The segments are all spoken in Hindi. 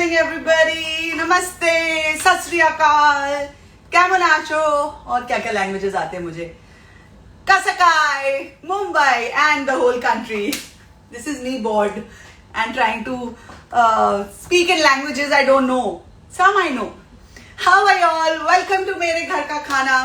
मॉर्निंग एवरीबॉडी, नमस्ते, सत श्री अकाल, कैमन आचो और क्या क्या लैंग्वेजेस आते हैं मुझे, कसकाई, Mumbai and the whole country. This is me bored and trying to speak in languages I don't know, some I know. How are you all? Welcome to मेरे घर का खाना.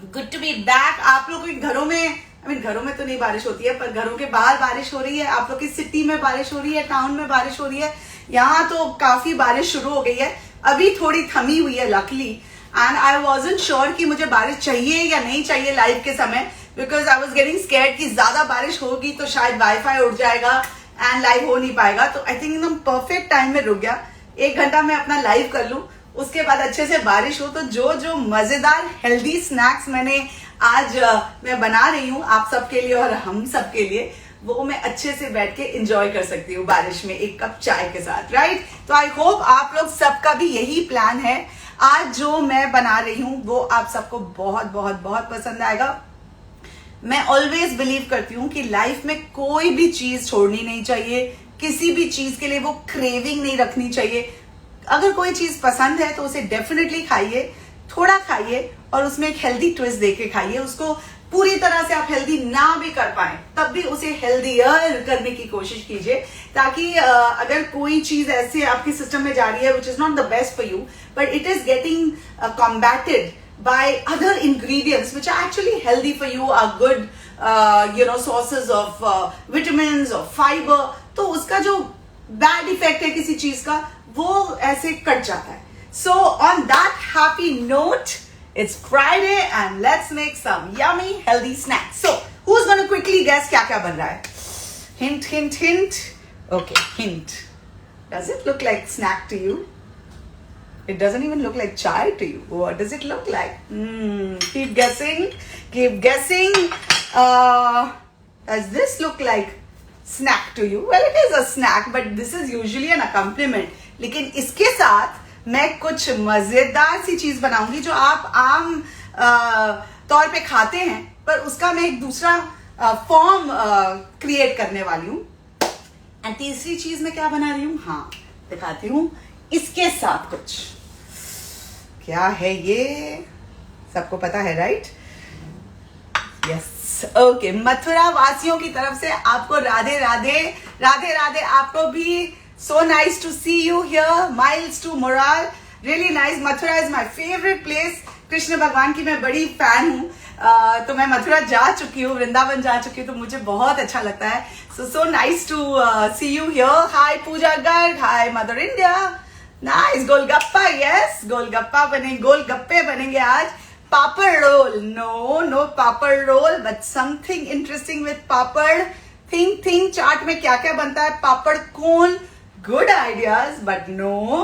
Good to be back. आप लोग के घरों में, घरों में तो नहीं बारिश होती है, पर घरों के बाहर बारिश हो रही है. आप लोग की सिटी में बारिश हो रही है, टाउन में बारिश हो रही है. यहाँ तो काफी बारिश शुरू हो गई है. अभी थोड़ी थमी हुई है luckily. And I wasn't sure कि मुझे बारिश चाहिए या नहीं चाहिए लाइव के समय, because I was getting scared कि ज्यादा बारिश होगी तो शायद वाईफाई उड़ जाएगा एंड लाइव हो नहीं पाएगा. तो आई थिंक एकदम परफेक्ट टाइम में रुक गया. 1 घंटा में अपना लाइव कर लूं, उसके बाद अच्छे से बारिश हो तो जो जो मजेदार हेल्दी स्नैक्स मैंने आज मैं बना रही हूँ आप सबके लिए और हम सबके लिए, वो मैं अच्छे से बैठ के एंजॉय कर सकती हूँ बारिश में 1 कप चाय के साथ, राइट. तो आई होप आप लोग सबका भी यही प्लान है. आज जो मैं बना रही हूँ वो आप सबको बहुत बहुत बहुत पसंद आएगा. मैं ऑलवेज बिलीव करती हूँ कि लाइफ में कोई भी चीज छोड़नी नहीं चाहिए. किसी भी चीज के लिए वो क्रेविंग नहीं रखनी चाहिए. अगर कोई चीज पसंद है तो उसे डेफिनेटली खाइए, थोड़ा खाइए और उसमें एक हेल्दी ट्विस्ट देके खाइए. उसको पूरी तरह से आप हेल्दी ना भी कर पाए तब भी उसे हेल्दियर करने की कोशिश कीजिए, ताकि अगर कोई चीज ऐसे आपके सिस्टम में जा रही है which is not the best for you, but it is getting combated by other ingredients which are actually healthy for you, are good sources of vitamins or fiber, तो उसका जो बैड इफेक्ट है किसी चीज का वो ऐसे कट जाता है. So on that happy note, it's Friday and let's make some yummy healthy snacks. So who's going to quickly guess क्या क्या बन रहा है? Hint, hint, hint. Okay, hint. Does it look like snack to you? It doesn't even look like chai to you. What does it look like? Keep guessing. Keep guessing. Does this look like snack to you? Well, it is a snack, but this is usually an accompaniment. लेकिन इसके साथ मैं कुछ मजेदार सी चीज बनाऊंगी जो आप आम तौर पे खाते हैं, पर उसका मैं एक दूसरा फॉर्म क्रिएट करने वाली हूँ. एंड तीसरी चीज मैं क्या बना रही हूँ, हाँ दिखाती हूँ. इसके साथ कुछ क्या है ये सबको पता है, राइट? Yes, okay. मथुरा वासियों की तरफ से आपको राधे राधे. राधे राधे. आपको भी so nice to see you here. Miles to Moral. Really nice. Mathura is my favorite place. Krishna भगवान की मैं बड़ी फैन हूँ. तो मैं मथुरा जा चुकी हूँ, वृंदावन जा चुकी हूँ, तो मुझे बहुत अच्छा लगता है. So nice to see you here. Hi Pooja Garg. Hi mother India. Nice. Golgappa. Yes, golgappa बने, गोलगप्पे बनेंगे आज. Papad roll. No papad roll, but something interesting with papad. Think chaat में क्या क्या बनता है. Papad cone. Good ideas, but no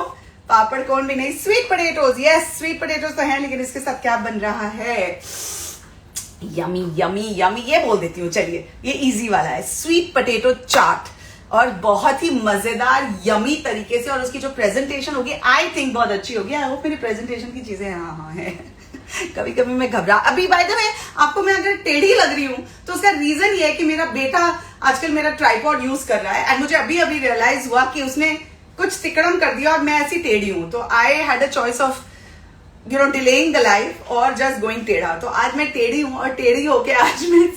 papad cone भी नहीं. Sweet potatoes. Yes, sweet potatoes तो हैं, लेकिन इसके साथ क्या बन रहा है? Yummy yummy yummy. ये बोल देती हूँ, चलिए ये इजी वाला है. स्वीट पोटैटो चाट, और बहुत ही मजेदार यमी तरीके से. और उसकी जो प्रेजेंटेशन होगी आई थिंक बहुत अच्छी होगी. आई होप मेरी प्रेजेंटेशन की चीजें हाँ है. कभी कभी मैं घबरा. अभी बाय द वे आपको मैं अगर टेढ़ी लग रही हूँ तो उसका रीजन ये है कि मेरा बेटा आजकल मेरा ट्राइपॉड यूज कर रहा है, एंड मुझे अभी अभी रियलाइज हुआ कि उसने कुछ तिकड़म कर दिया और मैं ऐसी टेढ़ी हूँ. तो I had a choice of delaying the life और जस्ट गोइंग टेढ़ा. तो आज मैं टेढ़ी हूँ और टेढ़ी होके आज मैं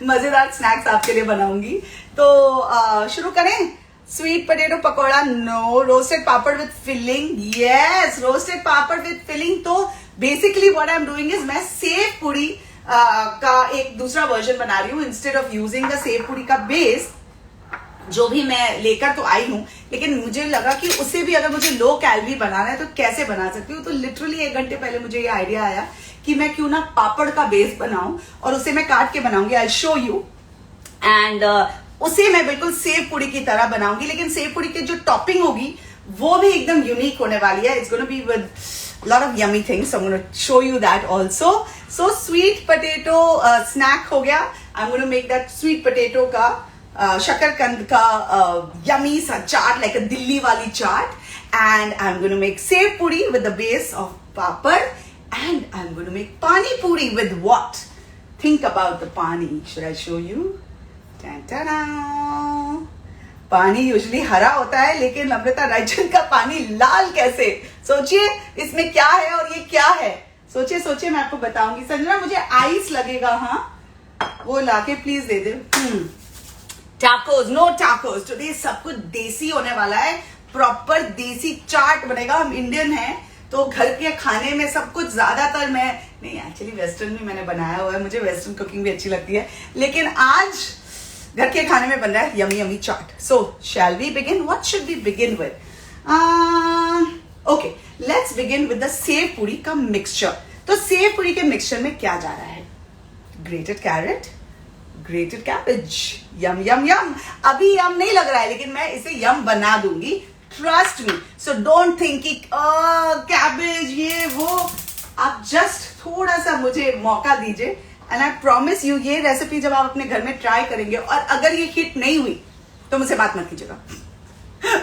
मजेदार स्नैक्स आपके लिए बनाऊंगी. तो शुरू करें. Sweet potato pakora. No. Roasted papad with filling. Yes, roasted papad with filling. तो basically what I am doing is मैं सेव पूरी का एक दूसरा वर्जन बना रही हूँ. Instead of using the sev puri का बेस जो भी मैं लेकर तो आई हूँ, लेकिन मुझे लगा कि उससे भी अगर मुझे लो कैलोरी बनाना है तो कैसे बना सकती हूँ. तो लिटरली 1 घंटे पहले मुझे ये आइडिया आया कि मैं क्यों ना पापड़ का बेस बनाऊं और उसे मैं काट के बनाऊंगी. I show you. एंड उसे मैं बिल्कुल सेव पूरी की तरह बनाऊंगी, लेकिन सेव पूरी की जो टॉपिंग होगी वो भी एकदम यूनिक होने वाली है. It's gonna be with lot of yummy things, so I'm going to show you that also. So sweet potato snack हो गया. I'm going to make that sweet potato का शकरकंद का yummy सा चाट, like a दिल्ली वाली चाट. And I'm going to make sev puri with the base of papad. And I'm going to make pani puri with what? Think about the pani. Should I show you? Ta-da! पानी यूजुअली हरा होता है, लेकिन अमृता रायचंद का पानी लाल कैसे? सोचिए इसमें क्या है और ये क्या है, सोचिए सोचिए, मैं आपको बताऊंगी। संजना मुझे आइस लगेगा, हाँ वो लाके प्लीज दे दे। टाकोस, नो टाकोस, टुडे सब कुछ देसी होने वाला है, प्रॉपर देसी चाट बनेगा। हम इंडियन हैं तो घर के खाने में सब कुछ ज्यादातर मैं नहीं, एक्चुअली वेस्टर्न भी मैंने बनाया हुआ है, मुझे वेस्टर्न कुकिंग भी अच्छी लगती है, लेकिन आज घर के खाने में बन रहा है yummy yummy chaat. So shall we begin? What should we begin with? Okay, let's begin with the sev puri का मिक्सचर। तो सेव पूरी के मिक्सचर में क्या जा रहा है? ग्रेटेड कैरेट, ग्रेटेड कैबेज, यम यम यम। अभी यम नहीं लग रहा है, लेकिन मैं इसे यम बना दूंगी, trust me. So don't think कि कैबेज ये वो, आप जस्ट थोड़ा सा मुझे मौका दीजिए, एंड आई प्रॉमिस यू ये रेसिपी जब आप अपने घर में ट्राई करेंगे और अगर ये हिट नहीं हुई तो मुझसे बात मत कीजिएगा।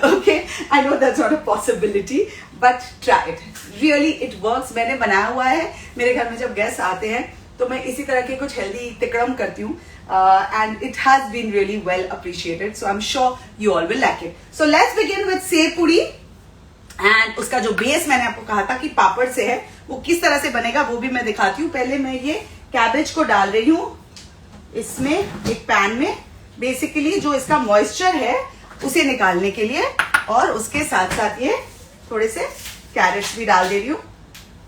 Okay, I know that's not a possibility, but try it, really it works. मैंने बनाया हुआ है, मेरे घर में जब गेस्ट आते हैं तो मैं इसी तरह के कुछ हेल्दी तिकड़म करती हूँ, and it has been really well appreciated, so I am sure you all will like it. So let's begin with sev puri, and उसका जो बेस मैंने आपको कहा था कि पापड़ से है, वो किस तरह से बनेगा वो भी मैं दिखाती हूँ। पहले मैं ये कैबेज को डाल रही हूँ इसमें एक पैन में, बेसिकली जो इसका मॉइस्चर है उसे निकालने के लिए, और उसके साथ साथ ये थोड़े से कैरेट्स भी डाल दे रही हूँ।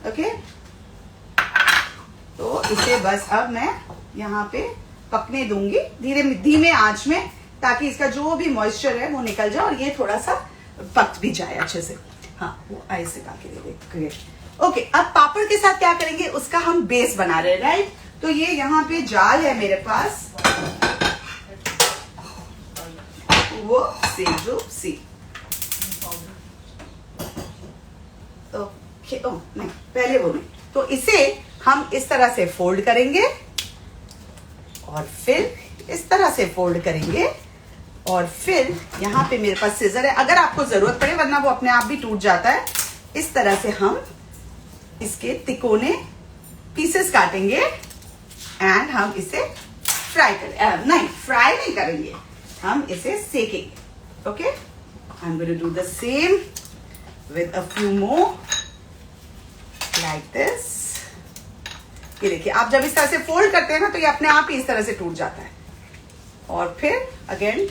ओके, तो इसे बस अब मैं यहाँ पे पकने दूंगी धीमे आंच में, ताकि इसका जो भी मॉइस्चर है वो निकल जाए और ये थोड़ा सा पक भी जाए अच्छे से। हाँ, वो आइस से काट के दे दे। ग्रेट। ओके, अब पापड़ के साथ क्या करेंगे, उसका हम बेस बना रहे हैं, राइट? तो ये यहाँ पे जाल है मेरे पास, वो सी। ओके, ओ नहीं, पहले वो नहीं, तो इसे हम इस तरह से फोल्ड करेंगे और फिर इस तरह से फोल्ड करेंगे, और फिर यहाँ पे मेरे पास सिजर है, अगर आपको जरूरत पड़े, वरना वो अपने आप भी टूट जाता है। इस तरह से हम इसके तिकोने पीसेस काटेंगे एंड हम इसे फ्राई नहीं करेंगे, हम इसे सेकेंगे। Okay, I am going to do the same with a few more like this. ये देखिए, आप जब इस तरह से फोल्ड करते हैं ना, तो ये अपने आप ही इस तरह से टूट जाता है। और फिर अगेन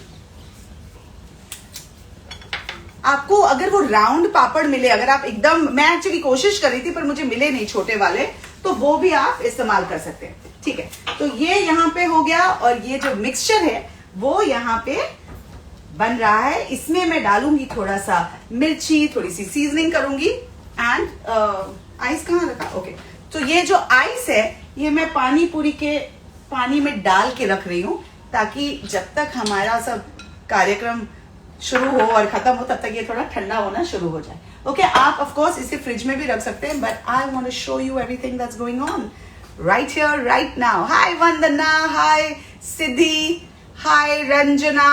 आपको अगर वो राउंड पापड़ मिले, अगर आप एकदम, मैं एक्चुअली कोशिश कर रही थी पर मुझे मिले नहीं छोटे वाले, तो वो भी आप इस्तेमाल कर सकते हैं। ठीक है, तो ये यहाँ पे हो गया, और ये जो मिक्सचर है वो यहाँ पे बन रहा है। इसमें मैं डालूंगी थोड़ा सा मिर्ची, थोड़ी सी सीजनिंग करूंगी, एंड आइस कहाँ रखा? ओके, तो ये जो आइस है ये मैं पानी पूरी के पानी में डाल के रख रही हूँ, ताकि जब तक हमारा सब कार्यक्रम शुरू हो और खत्म हो, तब तक ये थोड़ा ठंडा होना शुरू हो जाए। ओके, आप ऑफ कोर्स इसे फ्रिज में भी रख सकते हैं, but I want to show you everything that's going on right here, right now. Hi Vandana, hi Siddhi, hi Ranjana,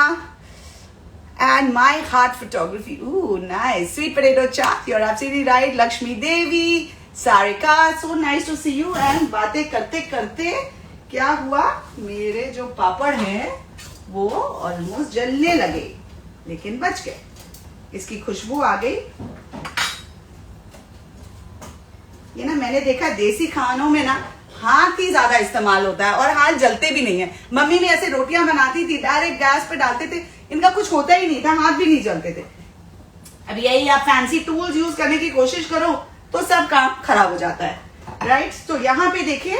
and my heart photography. Ooh, nice. Sweet potato chaat, you're absolutely right. Lakshmi Devi, Sarika, so nice to see you. And बातें करते करते क्या हुआ, मेरे जो पापड़ हैं वो ऑलमोस्ट जलने लगे, लेकिन बच गए। इसकी खुशबू आ गई। ये ना, मैंने देखा देसी खानों में ना हाथ ही ज्यादा इस्तेमाल होता है, और हाथ जलते भी नहीं है। मम्मी ने ऐसे रोटियां बनाती थी, डायरेक्ट गैस पे डालते थे, इनका कुछ होता ही नहीं था, हाथ भी नहीं जलते थे। अब यही आप फैंसी टूल्स यूज करने की कोशिश करो तो सब काम खराब हो जाता है, राइट? तो यहाँ पे देखिए,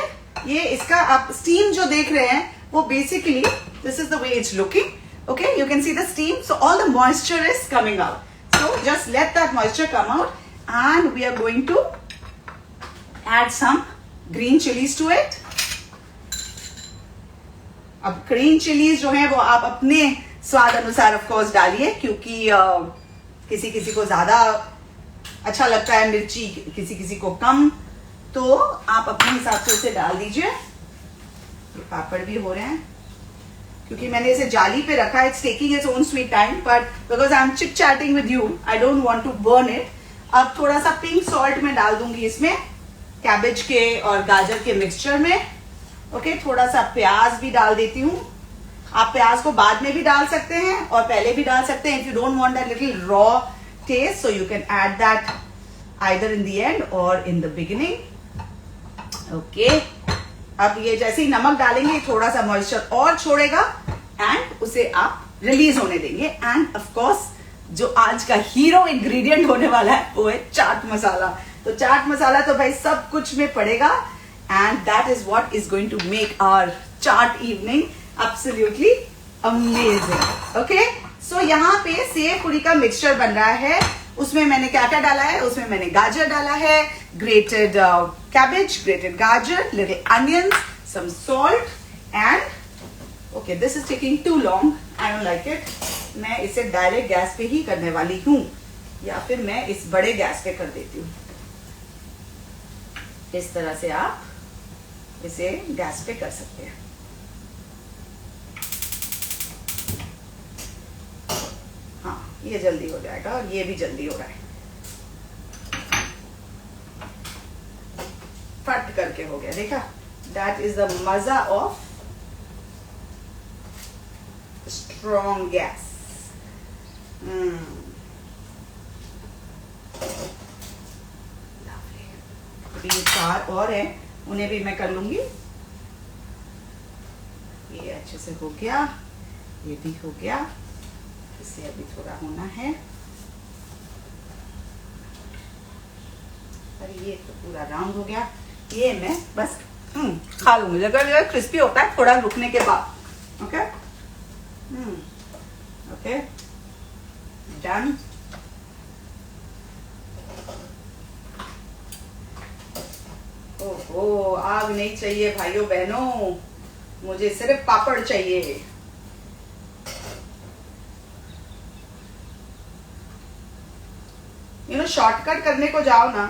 ये इसका आप स्टीम जो देख रहे हैं वो basically this is the way it's looking. Okay, you can see the steam, so all the moisture is coming out, so just let that moisture come out, and we are going to add some green chilies to it. अब ग्रीन चिलीज जो है वो आप अपने स्वाद अनुसार ऑफ कोर्स डालिए, क्योंकि किसी किसी को ज्यादा अच्छा लगता है मिर्ची, किसी किसी को कम, तो आप अपने हिसाब से उसे डाल दीजिए। ये पापड़ भी हो रहे हैं, क्योंकि मैंने इसे जाली पे रखा है, it's taking its own sweet time, but because I am chit chatting with you, I don't want to burn it. अब थोड़ा सा पिंक सॉल्ट में डाल दूंगी इसमें, कैबेज के और गाजर के मिक्सचर में। ओके, थोड़ा सा प्याज भी डाल देती हूँ, आप प्याज को बाद में भी डाल सकते हैं और पहले भी डाल सकते हैं. If you don't want that little raw taste, so you can add that either in the end or in the beginning. Okay, अब ये जैसे ही नमक डालेंगे थोड़ा सा मॉइस्चर और छोड़ेगा एंड उसे आप रिलीज होने देंगे. एंड ऑफ कोर्स जो आज का हीरो इंग्रेडिएंट होने वाला है वो है चाट मसाला. तो चाट मसाला तो भाई सब कुछ में पड़ेगा and that is what is going to make our chaat evening absolutely amazing. Okay, so यहाँ पे सेव पूरी का मिक्सचर बन रहा है. उसमें मैंने क्या क्या डाला है? उसमें मैंने गाजर डाला है, ग्रेटेड कैबेज, ग्रेटेड गाजर, little onions, some salt and okay this is taking too long, I don't like it. मैं इसे डायरेक्ट गैस पे ही करने वाली हूं या फिर मैं इस बड़े गैस पे कर देती हूं. इस तरह से आप इसे गैस पे कर सकते हैं. हाँ, ये जल्दी हो जाएगा और ये भी जल्दी हो रहा है. फट करके हो गया, देखा? दैट इज द मजा ऑफ स्ट्रॉन्ग गैस. ये 4 और है, उन्हें भी मैं कर लूंगी. ये अच्छे से हो गया, ये भी हो गया. इसे अभी थोड़ा होना है. अरे ये तो पूरा राउंड हो गया. ये मैं बस खा लूंगी अगर ये क्रिस्पी होता है थोड़ा रुकने के बाद. Okay okay done. ओहो, आग नहीं चाहिए भाइयों बहनों, मुझे सिर्फ पापड़ चाहिए. यू नो शॉर्टकट करने को जाओ ना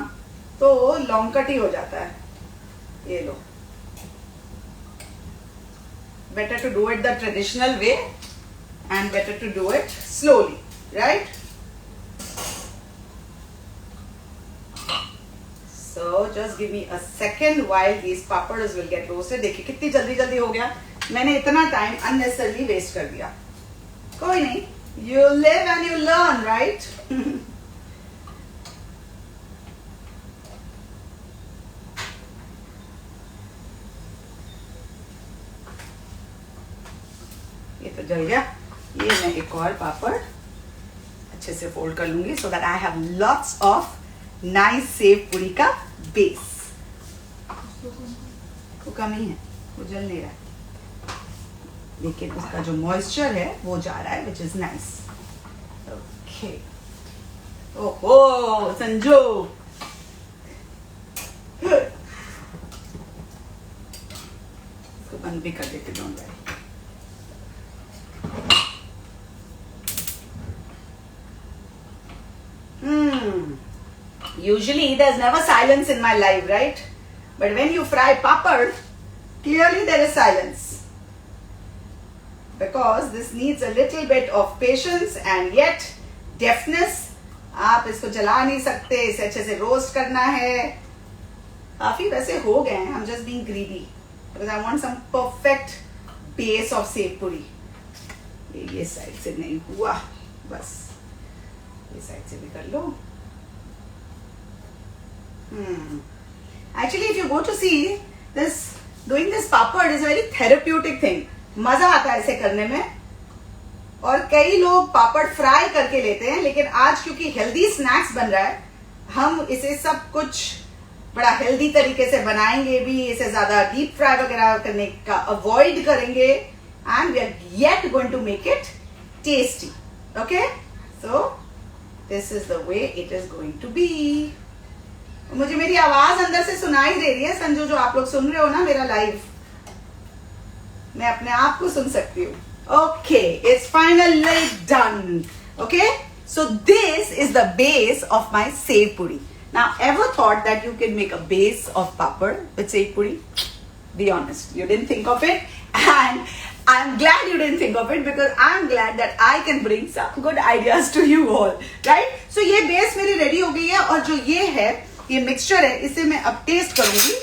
तो लॉन्ग कट ही हो जाता है. ये लो, better to do it the traditional way and better to do it slowly, right? So just give me a second while these papads will get roasted. देखिए कितनी जल्दी जल्दी हो गया. मैंने इतना टाइम unnecessarily वेस्ट कर दिया. कोई नहीं, you live and you learn, right? ये तो जल गया. ये मैं एक और पापड़ अच्छे से फोल्ड कर लूंगी so that I have lots of nice save puri का बेस. वो कम ही है, वो जल नहीं रहा है, लेकिन उसका जो मॉइस्चर है वो जा रहा है, which is nice. ओके. ओहो संजू, इसको बंद भी कर देते, don't worry. Usually there's never silence in my life, right? But when you fry papad, clearly there is silence. Because this needs a little bit of patience and yet deftness. आप इसको जला नहीं सकते, इसे अच्छे से रोस्ट करना है. काफी वैसे हो गए हैं. I'm just being greedy because I want some perfect base of save पूरी. ये साइड से नहीं हुआ, बस ये साइड से भी कर लो. Actually, if you go to see this, doing this papad is a very therapeutic thing. मजा आता है इसे करने में. और कई लोग पापड़ फ्राई करके लेते हैं, लेकिन आज क्योंकि हेल्दी स्नैक्स बन रहा है, हम इसे सब कुछ बड़ा हेल्दी तरीके से बनाएंगे भी. इसे ज्यादा डीप फ्राई वगैरह करने का अवॉइड करेंगे and we are yet going to make it tasty. Okay, so this is the way it is going to be. मुझे मेरी आवाज अंदर से सुनाई दे रही है संजू, जो आप लोग सुन रहे हो ना मेरा लाइव, मैं अपने आप को सुन सकती हूँ. Okay, it's finally done. Okay, so this is the base of my sev puri. Now ever thought that you can make a base of papad with sev puri? Be honest, you didn't think of it, and I'm glad you didn't think of it because I'm glad that I can bring some good ideas to you all, right? So ये बेस मेरी रेडी हो गई है और जो ये है, ये मिक्सचर है, इसे मैं अब टेस्ट करूंगी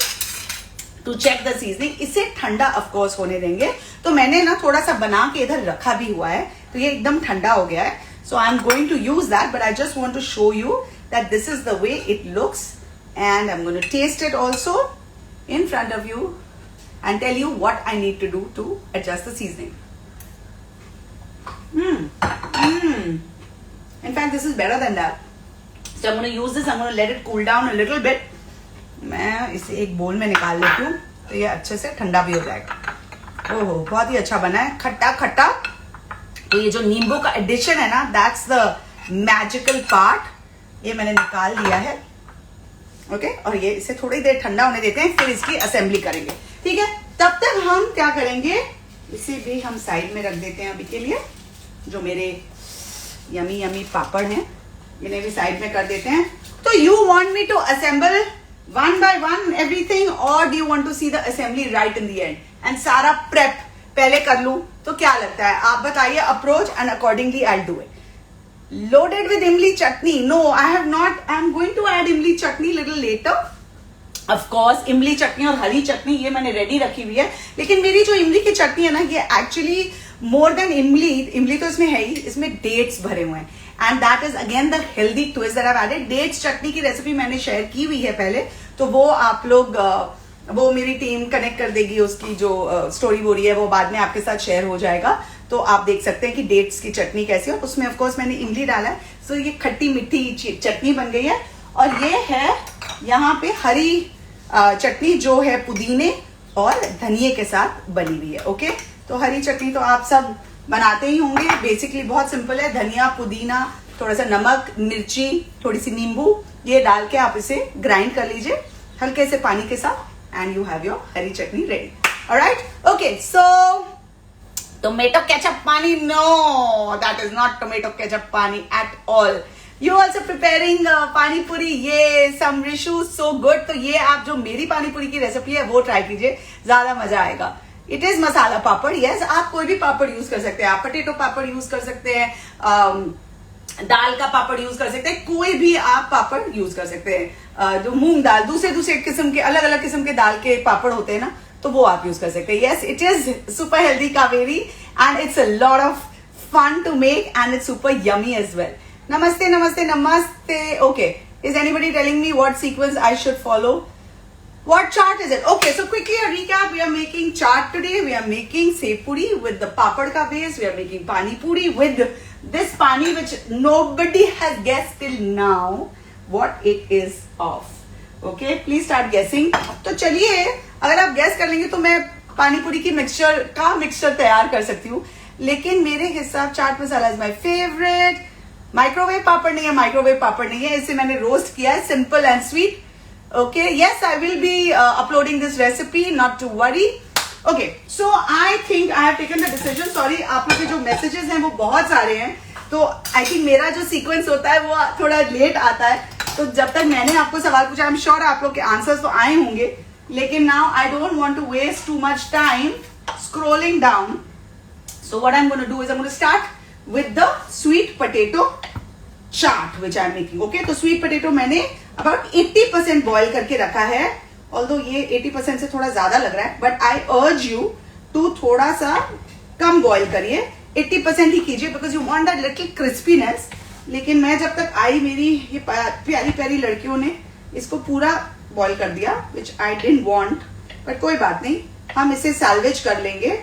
टू चेक द सीजनिंग। इसे ठंडा ऑफकोर्स होने देंगे। तो मैंने ना थोड़ा सा बना के इधर रखा भी हुआ है, तो ये एकदम ठंडा हो गया है। So I am going to use that, but I just want to show you that this is the way it looks, and I am going to taste it also in front of you and tell you what I need to do to adjust the seasoning. In fact, this is better than that. So I'm going to use this. I'm going to let it cool down a little bit. मैं इसे एक बोल में निकाल लेती हूँ, तो ये अच्छे से ठंडा भी हो जाएगा। ओहो, बहुत ही अच्छा बना है, खट्टा खट्टा। तो ये जो नींबू का एडिशन है ना, दैट्स द मैजिकल पार्ट। ये मैंने निकाल दिया है। ओके, और ये इसे थोड़ी देर ठंडा होने देते हैं, फिर इसकी असेंबली करेंगे। ठीक है, तब तक हम क्या करेंगे, इसे भी हम साइड में रख देते हैं अभी के लिए। जो मेरे यमी यमी पापड़ हैं, इन्हें भी साइड में कर देते हैं। तो you want me to assemble one by one everything, और do you want to see the assembly right in the end, and सारा प्रेप पहले कर लूं? तो क्या लगता है, आप बताइए approach, and accordingly I do it. Loaded with imli chutney? No, I have not. I am going to add imli chutney little later. Of course, इमली चटनी और हरी चटनी ये मैंने रेडी रखी हुई है। लेकिन मेरी जो इमली की चटनी है ना, ये एक्चुअली मोर देन इमली तो इसमें है ही, इसमें डेट्स भरे हुए हैं, and that is again the healthy twist that I have added. Dates chutney की रेसिपी मैंने शेयर की हुई है पहले, तो वो आप लोग वो मेरी टीम कनेक्ट कर देगी, उसकी जो स्टोरी बोरी है वो बाद में आपके साथ शेयर हो जाएगा। तो आप देख सकते हैं कि डेट्स की चटनी कैसी है। उसमें ऑफ कोर्स मैंने इमली डाला है, सो ये खट्टी मीठी चटनी बन गई है। और ये है यहाँ पे हरी चटनी, जो है पुदीने और धनिए के साथ बनी हुई है। ओके, तो हरी चटनी तो आप सब बनाते ही होंगे, बेसिकली बहुत सिंपल है। धनिया, पुदीना, थोड़ा सा नमक, मिर्ची, थोड़ी सी नींबू, ये डाल के आप इसे ग्राइंड कर लीजिए हल्के से पानी के साथ, and you have your Hari chutney ready. Alright? Okay, so tomato ketchup pani? No, that is not tomato ketchup pani at all. You also preparing pani puri? Yes, some Rishu, so good. तो ये आप जो मेरी पानी पूरी की रेसिपी है वो ट्राई कीजिए, ज्यादा मजा आएगा। It is masala papad. Yes, आप कोई भी पापड़ यूज कर सकते हैं, आप पोटैटो पापड़ यूज कर सकते हैं, दाल का पापड़ यूज कर सकते हैं, कोई भी आप पापड़ यूज कर सकते हैं। जो मूंग दाल, दूसरे किस्म के अलग अलग किस्म के दाल के पापड़ होते हैं ना, तो वो आप यूज कर सकते हैं। Yes, it is super healthy Kaveri, and it's a lot of fun to make, and it's super yummy as well. नमस्ते नमस्ते नमस्ते। Okay, is anybody telling me what sequence I should follow? What chart is it? Okay, so quickly a recap. We are making chaat today. We are making sev puri with the papad ka base. We are making pani puri with this pani, which nobody has guessed till now what it is of. Okay, please start guessing. तो चलिए, अगर आप guess कर लेंगे तो मैं पानी पूरी की मिक्सचर तैयार कर सकती हूँ। लेकिन मेरे हिसाब chaat masala is my favourite. Microwave पापड़ नहीं है, माइक्रोवेव पापड़ नहीं है, इसे मैंने रोस्ट किया है, simple and sweet. Okay, yes, I will be uploading this recipe, not to worry. Okay, so I think I have taken the decision. Sorry, आप लोग के जो messages हैं वो बहुत सारे हैं, तो I think मेरा जो sequence होता है वो थोड़ा लेट आता है। तो जब तक मैंने आपको सवाल पूछा, I'm sure आप लोग के आंसर्स तो आए होंगे, लेकिन now I don't want to waste too much time scrolling down. So what I'm going to do is I'm going to start with the sweet potato chaat which I'm making. Okay, तो sweet potato मैंने अबाउट 80% बॉयल करके रखा है, ऑल्दो ये 80% से थोड़ा ज्यादा लग रहा है, but I urge you to थोड़ा सा कम बॉयल करिए, 80% ही कीजिए, because you want that little crispiness. लेकिन मैं जब तक आई, मेरी ये प्यारी प्यारी लड़कियों ने इसको पूरा बॉयल कर दिया, विच आई डिडंट वांट, बट कोई बात नहीं, हम इसे सैल्वेज कर लेंगे।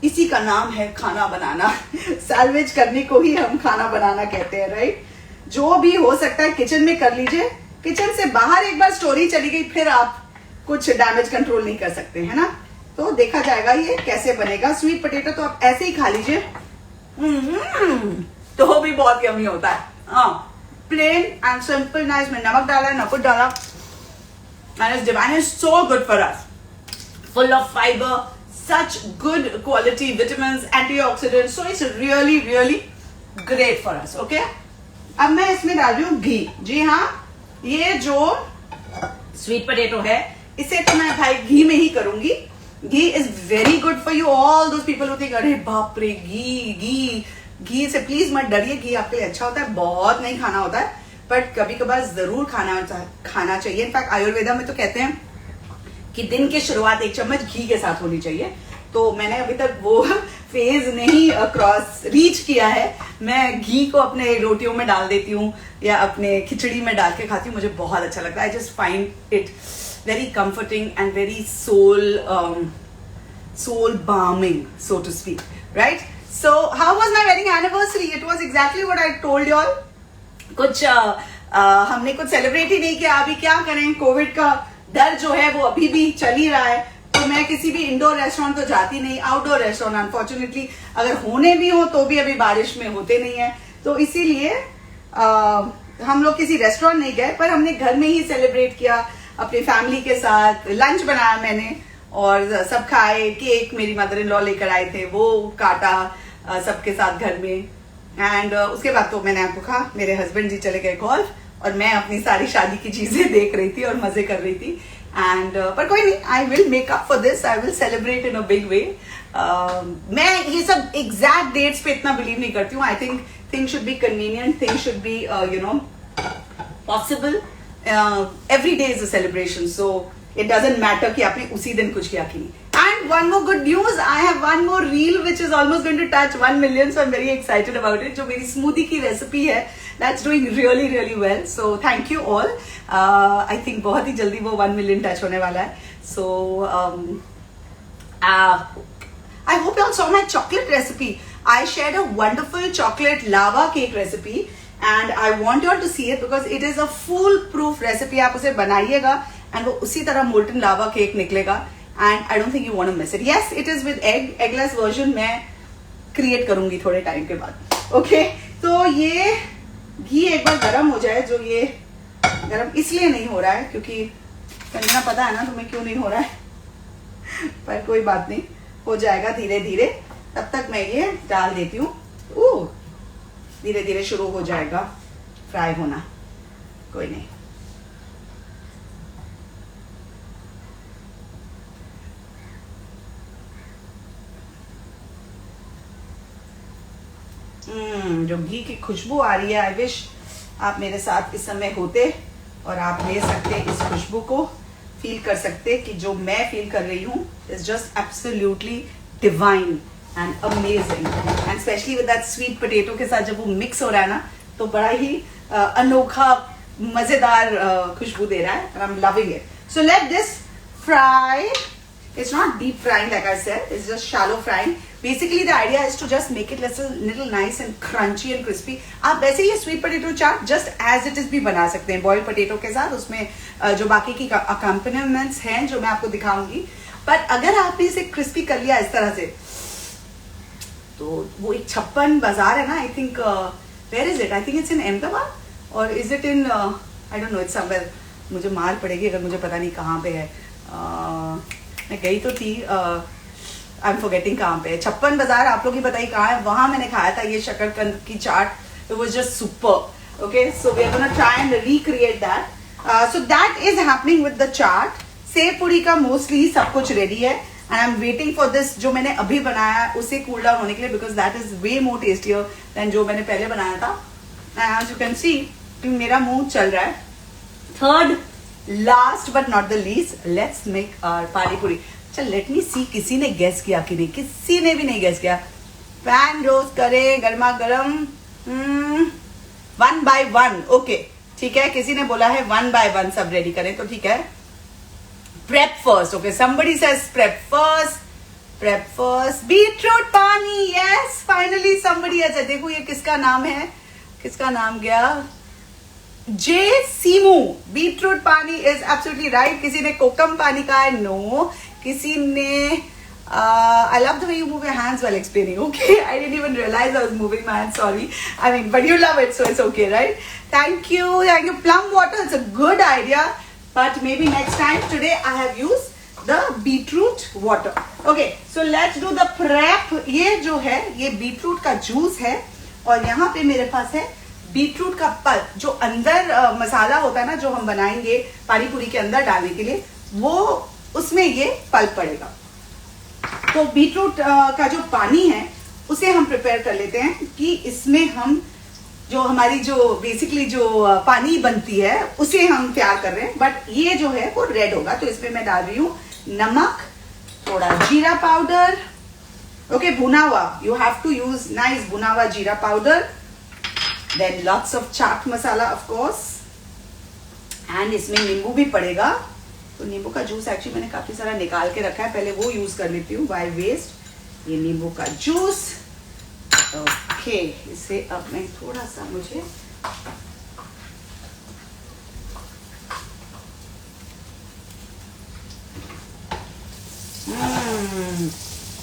इसी का नाम है खाना बनाना। सैल्वेज करने को ही हम खाना बनाना कहते हैं, राइट? जो भी हो सकता है किचन में कर लीजिए, किचन से बाहर एक बार स्टोरी चली गई, फिर आप कुछ डैमेज कंट्रोल नहीं कर सकते, है ना? तो देखा जाएगा ये कैसे बनेगा। स्वीट पोटैटो तो आप ऐसे ही खा लीजिए, तो वो भी बहुत यम्मी होता है। हाँ, प्लेन एंड सिंपल ना, इसमें नमक डाला, न कुछ डाला, and it's divine, is so good for us, full of fibre, such good quality vitamins, antioxidants, so it's really really great for us. Okay, अब मैं इसमें डाल रही हूँ घी। जी हाँ, ये जो स्वीट पोटैटो है इसे तो मैं भाई घी में ही करूंगी। Ghee is very good for you, all those people who think अरे बाप रे घी घी घी से प्लीज मत डरिए, घी आपके लिए अच्छा होता है, बहुत नहीं खाना होता है, बट कभी कभार जरूर खाना चाहिए। इनफैक्ट आयुर्वेदा में तो कहते हैं कि दिन की शुरुआत 1 चम्मच घी के साथ होनी चाहिए। तो मैंने अभी तक वो फेज नहीं क्रॉस रीच किया है। मैं घी को अपने रोटियों में डाल देती हूँ या अपने खिचड़ी में डाल के खाती हूँ, मुझे बहुत अच्छा लगता है। I just find it very comforting and very soul balming, so to speak, right? So how was my wedding anniversary? It was exactly what I told you all. कुछ हमने कुछ सेलिब्रेट ही नहीं किया। अभी क्या करें, कोविड का डर जो है वो अभी भी चल ही रहा है। तो मैं किसी भी इंडोर रेस्टोरेंट तो जाती नहीं, आउटडोर रेस्टोरेंट अनफॉर्चुनेटली अगर होने भी हो तो भी अभी बारिश में होते नहीं है। तो इसीलिए हम लोग किसी रेस्टोरेंट नहीं गए, पर हमने घर में ही सेलिब्रेट किया अपनी फैमिली के साथ। लंच बनाया मैंने और सब खाए। केक मेरी मदर इन लॉ लेकर आए थे, वो काटा सबके साथ घर में। एंड उसके बाद तो मैंने आपको कहा मेरे हस्बैंड जी चले गए गोल्फ और मैं अपनी सारी शादी की चीजें देख रही थी और मजे कर रही थी। एंड पर कोई नहीं, I will make up for this, I will celebrate in a big way. मैं ये सब एग्जैक्ट डेट्स पे इतना बिलीव नहीं करती हूँ। I think things should be convenient, things should be possible. Every day is a celebration, so it doesn't matter कि आपने उसी दिन कुछ किया कि नहीं। And one more good news, I have one more reel which is almost going to touch 1 million, so I'm very excited about it. जो मेरी स्मूदी की रेसिपी है, that's doing really really well. So thank you all. I think बहुत ही जल्दी वो 1 million touch होने वाला है. So I hope you all saw my chocolate recipe. I shared a wonderful chocolate lava cake recipe and I want you all to see it because it is a foolproof recipe. आप उसे बनाइएगा and वो उसी तरह molten lava cake निकलेगा and I don't think you want to miss it. Yes, it is with egg, eggless version मैं create करूंगी थोड़े टाइम के बाद। Okay, तो ये घी एक बार गर्म हो जाए, जो ये गर्म इसलिए नहीं हो रहा है क्योंकि करीना पता है ना तुम्हें क्यों नहीं हो रहा है पर कोई बात नहीं, हो जाएगा धीरे धीरे। तब तक मैं ये डाल देती हूँ। धीरे धीरे शुरू हो जाएगा फ्राई होना, कोई नहीं। जो घी की खुशबू आ रही है, आई विश आप मेरे साथ इस समय होते और आप ले सकते इस खुशबू को, फील कर सकते कि जो मैं फील कर रही हूँ is just absolutely divine and amazing. And specially with that sweet potato के साथ जब वो मिक्स हो रहा है ना, तो बड़ा ही अनोखा मजेदार खुशबू दे रहा है। I am loving it. So let this fry. It's not deep frying like I said, it's just shallow frying. Basically the idea is to just make it little nice and crunchy and crispy. आप वैसे ये sweet potato chaat just as it is भी बना सकते हैं boiled potato के साथ। उसमें जो बाकी की accompaniments हैं जो मैं आपको दिखाऊंगी, पर अगर आपने इसे crispy कर लिया इस तरह से, तो वो एक 56 बाजार है ना, I think where is it? I think it's in Ahmedabad or is it in I don't know, it's somewhere। मुझे मार पड़ेगी अगर मुझे पता नहीं कहाँ पे है। मैं गई तो थी, आई एम फॉरगेटिंग कहाँ पे है। 56 बाजार, आप लोग ही बताइए कहाँ है। वहां मैंने खाया था ये शकरकंद की chaat, it was just super. Okay, so we are gonna try and recreate that. So that is happening with the chaat. Sev puri का मोस्टली सब कुछ रेडी है and I am waiting for this जो मैंने अभी बनाया उसे कूल डाउन होने के लिए, because that is way more tastier than जो मैंने पहले बनाया था। एज यू कैन सी मेरा मुंह चल रहा है। Third last but not the least, let's make our pani puri. चल लेट मी सी, किसी ने गेस किया कि नहीं? किसी ने भी नहीं गेस किया। पैन रोस्ट करें गर्मा गर्म 1 by 1। ओके ठीक है, किसी ने बोला है 1 by 1 सब रेडी करें, तो ठीक है। Prep first, okay somebody says prep first, prep first. Beetroot पानी, यस फाइनली समबडी। अच्छा देखो ये किसका नाम है, किसका नाम गया? जे सीमू। बीटरूट पानी इज एब्सोल्युटली राइट। किसी ने कोकम पानी कहा है, नो। किसी ने I love the way you move your hands while explaining. Okay, I didn't even realize I was moving my hands. Sorry. I mean, but you love it, so it's okay, right? Thank you, thank you. Plum water, it's a good idea, but maybe next time. Today I have used the beetroot water. Okay, so let's do the prep. ये जो है ये बीटरूट का जूस है और यहाँ पे मेरे पास है बीटरूट का पल्प। जो अंदर मसाला होता है ना जो हम बनाएंगे पानी पूरी के अंदर डालने के लिए, वो उसमें ये पल्प पड़ेगा। तो बीटरूट का जो पानी है उसे हम प्रिपेयर कर लेते हैं कि इसमें हम जो हमारी जो बेसिकली जो पानी बनती है उसे हम तैयार कर रहे हैं, बट ये जो है वो रेड होगा। तो इसमें मैं डाल रही हूँ नमक, थोड़ा जीरा पाउडर, ओके, भुना हुआ, you have to use nice भुना हुआ जीरा powder, then lots of chaat masala of course, and इसमें नींबू भी पड़ेगा। तो नींबू का जूस एक्चुअली मैंने काफी सारा निकाल के रखा है, पहले वो यूज कर लेती हूँ, बाय वेस्ट। ये नींबू का जूस, ओके। इसे अब मैं थोड़ा सा मुझे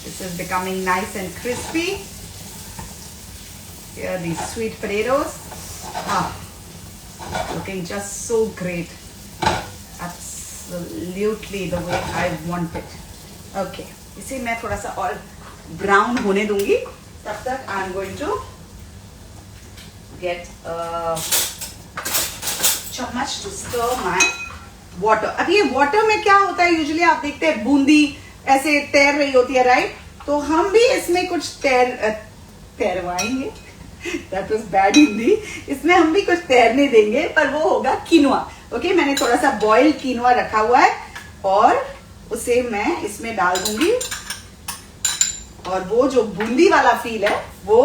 this is becoming nice and crispy. Here these sweet potatoes, looking just so great, absolutely the way I want it. Okay, इसे मैं थोड़ा सा और ब्राउन होने दूंगी, तब तक I am going to get चम्मच टू स्टर माय वाटर। अब ये वाटर में क्या होता है, यूजुअली आप देखते हैं बूंदी ऐसे तैर रही होती है, राइट? तो हम भी इसमें कुछ तैरवाएंगे, दैट वाज बैड हिंदी, इसमें हम भी कुछ तैरने देंगे, पर वो होगा कीनोआ। ओके, मैंने थोड़ा सा बॉइल्ड कीनोआ रखा हुआ है और उसे मैं इसमें डाल दूंगी, और वो जो बूंदी वाला फील है वो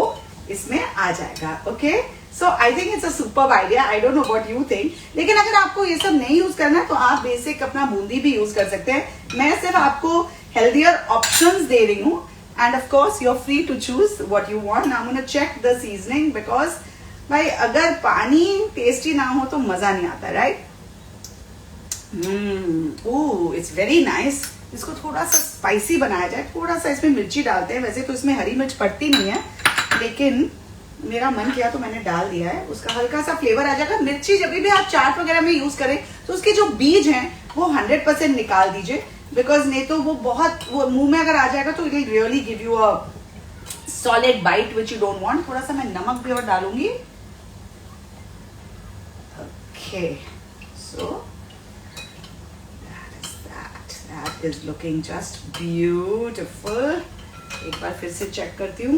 इसमें आ जाएगा। Okay, so I think it's a superb idea, I don't know what you think. लेकिन अगर आपको ये सब नहीं यूज करना है तो आप बेसिक अपना बूंदी भी यूज कर सकते हैं। मैं सिर्फ आपको हेल्दियर ऑप्शंस दे रही हूँ, and of course you are free to choose what you want. Now I am gonna check the seasoning, because भाई अगर पानी टेस्टी ना हो तो मजा नहीं आता, right? Oh, it's very nice. इसको थोड़ा सा स्पाइसी बनाया जाए, थोड़ा सा इसमें मिर्ची डालते हैं। वैसे तो इसमें हरी मिर्च पड़ती नहीं है, लेकिन मेरा मन किया तो मैंने डाल दिया है, उसका हल्का सा फ्लेवर आ जाएगा। मिर्ची जब भी आप चाट वगैरह में यूज करें तो उसके जो बीज हैं वो 100% निकाल दीजिए, बिकॉज नहीं तो वो बहुत वो मुंह में अगर आ जाएगा तो it will really give you a solid bite which you don't want. थोड़ा सा मैं नमक भी और डालूंगी। Okay, so that is looking just beautiful. एक बार फिर से चेक करती हूँ।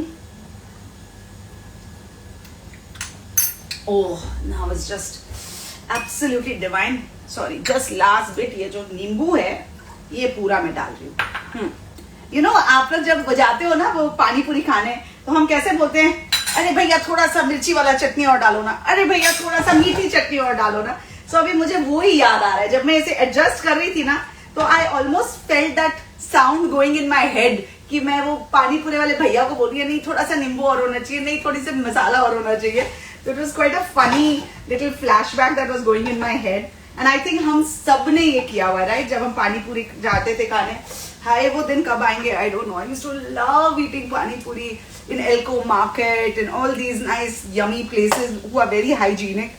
Oh, now it's just absolutely divine. Sorry, just last bit, ये जो नींबू है ये पूरा मैं डाल रही हूँ। You know, आप लोग जब जाते हो ना वो पानी पूरी खाने, तो हम कैसे बोलते हैं, अरे भैया थोड़ा सा मिर्ची वाला चटनी और डालो ना, अरे भैया थोड़ा सा मीठी चटनी और डालो ना। सो अभी मुझे वो ही याद आ रहा है, जब मैं इसे एडजस्ट कर रही थी ना, तो I almost felt that sound going in my head कि मैं वो पानी पूरे वाले भैया को बोल रही है, नहीं थोड़ा सा नींबू और होना चाहिए, नहीं थोड़ी सी मसाला और होना चाहिए। तो it was quite a funny little flashback that was going in my head, and I think हम सब ने ये किया हुआ, राइट? जब हम पानी पूरी जाते थे खाने, हाय वो दिन कब आएंगे, I don't know. I used to love eating pani puri in Elco market and all these nice yummy places who are very hygienic.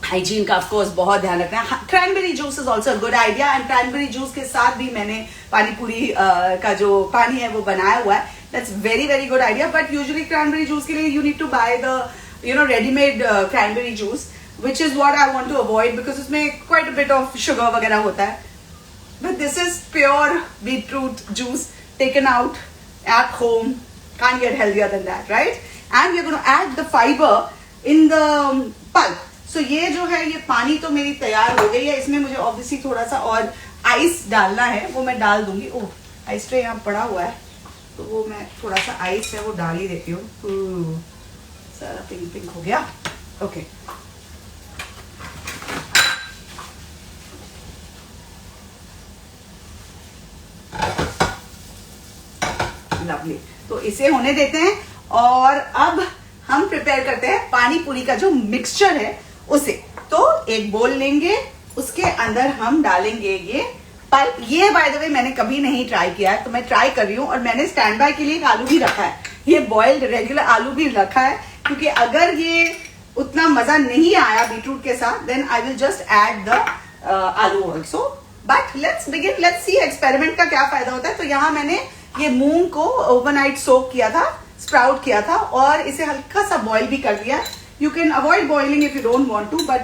Hygiene का ऑफकोर्स बहुत ध्यान रखना है। Cranberry juice is also good idea, and cranberry juice के साथ भी मैंने पानी पूरी का जो पानी है वो बनाया हुआ है। That's very very good idea, but usually cranberry juice के लिए you need to buy the readymade cranberry juice, which is what I want to avoid, because उसमें quite a bit of sugar वगैरह होता है। But this is pure beetroot juice taken out at home, can't get healthier than that, right? And we're going to add the fiber in the pulp. So ये जो है, ये पानी तो मेरी तैयार हो गई है। इसमें मुझे ऑब्वियसली थोड़ा सा और आइस डालना है, वो मैं डाल दूंगी। ओह, आइस ट्रे यहाँ पड़ा हुआ है, तो वो मैं थोड़ा सा आइस है वो डाल ही देती हूँ। सारा पिंक पिंक हो गया। Okay, lovely. तो इसे होने देते हैं, और अब हम प्रिपेयर करते हैं पानी पूरी का जो मिक्सचर है उसे। तो एक बोल लेंगे, उसके अंदर हम डालेंगे ये पल्प। ये बाय द वे मैंने कभी नहीं ट्राई किया है, तो मैं ट्राई कर रही हूँ। और मैंने स्टैंड बाय के लिए एक आलू भी रखा है, ये बॉइल्ड रेगुलर आलू भी रखा है, क्योंकि अगर ये उतना मजा नहीं आया बीटरूट के साथ, then I will just add the aloo also. But let's begin, let's see experiment का क्या फायदा होता है। तो यहाँ मैंने ये मूंग को ओवरनाइट सोक किया था, स्प्राउट किया था, और इसे हल्का सा बॉईल भी कर दिया। You can avoid boiling if you don't want to, but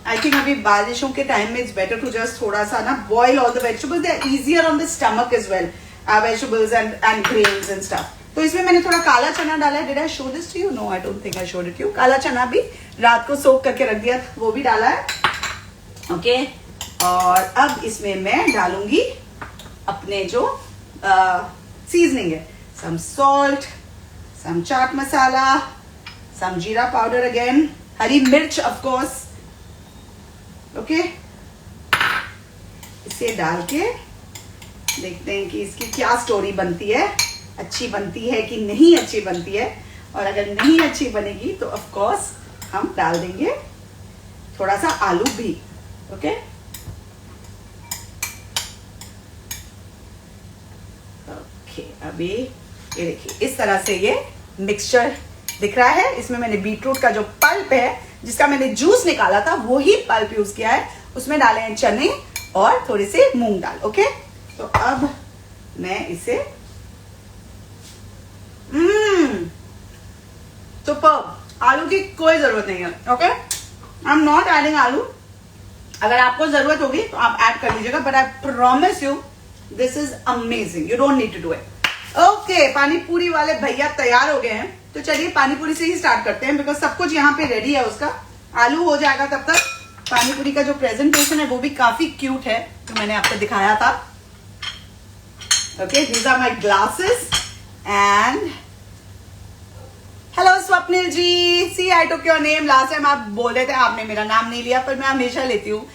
I think अभी बारिशों के टाइम में इट्स बेटर टू जस्ट थोड़ा सा ना boil all the vegetables, they are easier on the stomach as well, vegetables and grains and stuff. तो इसमें मैंने थोड़ा काला चना डाला है. Did I show this to you? No, I don't think I showed it you. काला चना भी रात को सोक करके रख दिया था, वो भी डाला है. ओके. और अब इसमें मैं डालूंगी अपने जो सीजनिंग है. सम सॉल्ट, सम चाट मसाला, सम जीरा पाउडर अगेन, हरी मिर्च ऑफ कोर्स. ओके. इसे डाल के देखते हैं कि इसकी क्या स्टोरी बनती है, अच्छी बनती है कि नहीं अच्छी बनती है. और अगर नहीं अच्छी बनेगी तो ऑफ कोर्स हम डाल देंगे थोड़ा सा आलू भी. ओके. ओके. अभी ये देखिए इस तरह से ये मिक्सचर दिख रहा है. इसमें मैंने बीटरूट का जो पल्प है, जिसका मैंने जूस निकाला था, वो ही पल्प यूज किया है. उसमें डाले हैं चने और थोड़े से मूंग दाल. ओके. तो अब मैं इसे सुपर्ब. आलू की कोई जरूरत नहीं है. Okay. I am not adding आलू. अगर आपको जरूरत होगी तो आप ऐड कर लीजिएगा, but I promise you this is amazing. You don't need to do it. Okay. Pani puri वाले भैया तैयार हो गए हैं. तो चलिए पानी पूरी से ही स्टार्ट करते हैं, बिकॉज सब कुछ यहाँ पे रेडी है. उसका आलू हो जाएगा तब तक. पानी पूरी का जो प्रेजेंटेशन है वो भी काफी क्यूट है, जो मैंने आपको दिखाया था. Okay. These are my glasses and hello Swapnil ji. See I took your name last time. आप बोल रहे थे, आपने मेरा नाम नहीं लिया, पर मैं हमेशा लेती हूँ.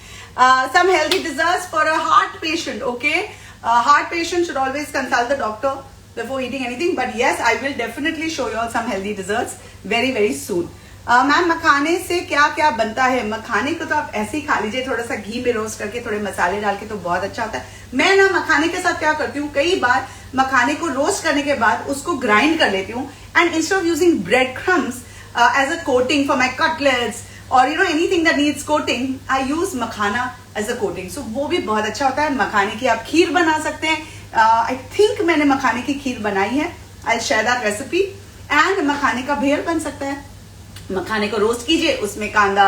Some healthy desserts for a heart patient. Okay. Heart patient should always consult the doctor before eating anything. But yes, I will definitely show you all some healthy desserts very very soon. Ma'am मखाने से क्या क्या बनता है? मखाने को तो आप ऐसे ही खा लीजिए, थोड़ा सा घी में रोस्ट करके, थोड़े मसाले डाल के, तो बहुत अच्छा होता है. मैं ना मखाने के साथ क्या करती हूँ, कई बार मखाने को रोस्ट करने के बाद उसको ग्राइंड कर लेती हूँ, and instead of using bread crumbs as a coating for my cutlets और you know anything that needs coating, I use makhana as a coating. So वो भी बहुत अच्छा होता है. मखाने की आप खीर बना सकते हैं. आई थिंक मैंने मखाने की खीर बनाई है. I share that recipe. And मखाने का भेल बन सकता है. मखाने को रोस्ट कीजिए, उसमें कांदा,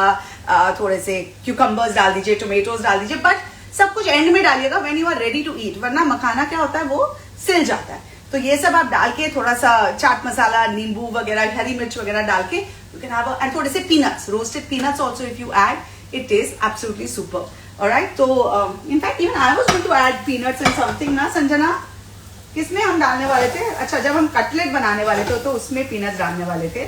थोड़े से क्यूकम्बर्स डाल दीजिए, टोमेटोज डाल दीजिए, बट सब कुछ एंड में डालिएगा when you are ready to eat, वरना मखाना क्या होता है, वो सिल जाता है. तो ये सब आप डाल के, थोड़ा सा चाट मसाला, नींबू वगैरह, हरी मिर्च वगैरह डाल के, यू कैन हैव एंड थोड़े से peanuts, roasted peanuts also if you add, it taste absolutely super. Alright. तो in fact even I was going to add peanuts and something ना संजना. किसमें हम डालने वाले थे? अच्छा, जब हम कटलेट बनाने वाले थे तो उसमें पीनट्स डालने वाले थे.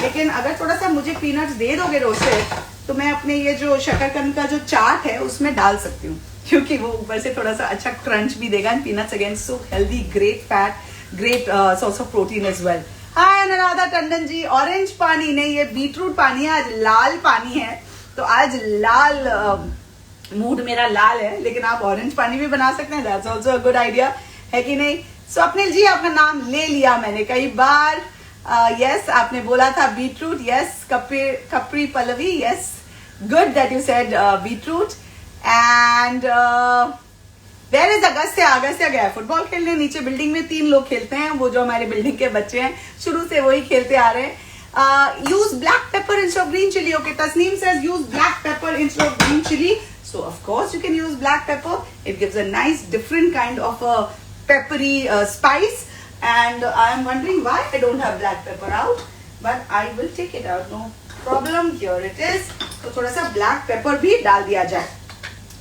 लेकिन अगर थोड़ा सा मुझे पीनट्स दे दोगे रोस्टेड, तो मैं अपने ये जो शकरकंद का जो चाट है उसमें डाल सकती हूँ, क्योंकि वो ऊपर से थोड़ा सा अच्छा क्रंच भी देगा. And peanuts again so healthy, great fat, great source of protein as well. Hi Anuradha Tandon ji. Orange पानी नहीं, ये बीटरूट पानी है. आज लाल पानी है, तो आज लाल मूड मेरा लाल है, लेकिन आप ऑरेंज पानी भी बना सकते हैं. That's also a good idea, है कि नहीं? स्वप्निल जी, आपका नाम ले लिया मैंने कई बार. यस, आपने बोला था बीटरूट. यस, कपरी Pallavi. Yes, good that you said beetroot. And where is Agastya? Agastya गया फुटबॉल खेलने. नीचे बिल्डिंग में 3 लोग खेलते हैं, वो जो हमारे बिल्डिंग के बच्चे हैं, शुरू से वही खेलते आ रहे हैं. use black pepper instead of green chili. Okay, Tasneem says use black pepper instead of green chili. So of course you can use black pepper. It gives a nice different kind of a peppery spice. And I am wondering why I don't have black pepper out, but I will take it out. No problem. Here it is. तो थोड़ा सा black pepper भी डाल दिया जाए.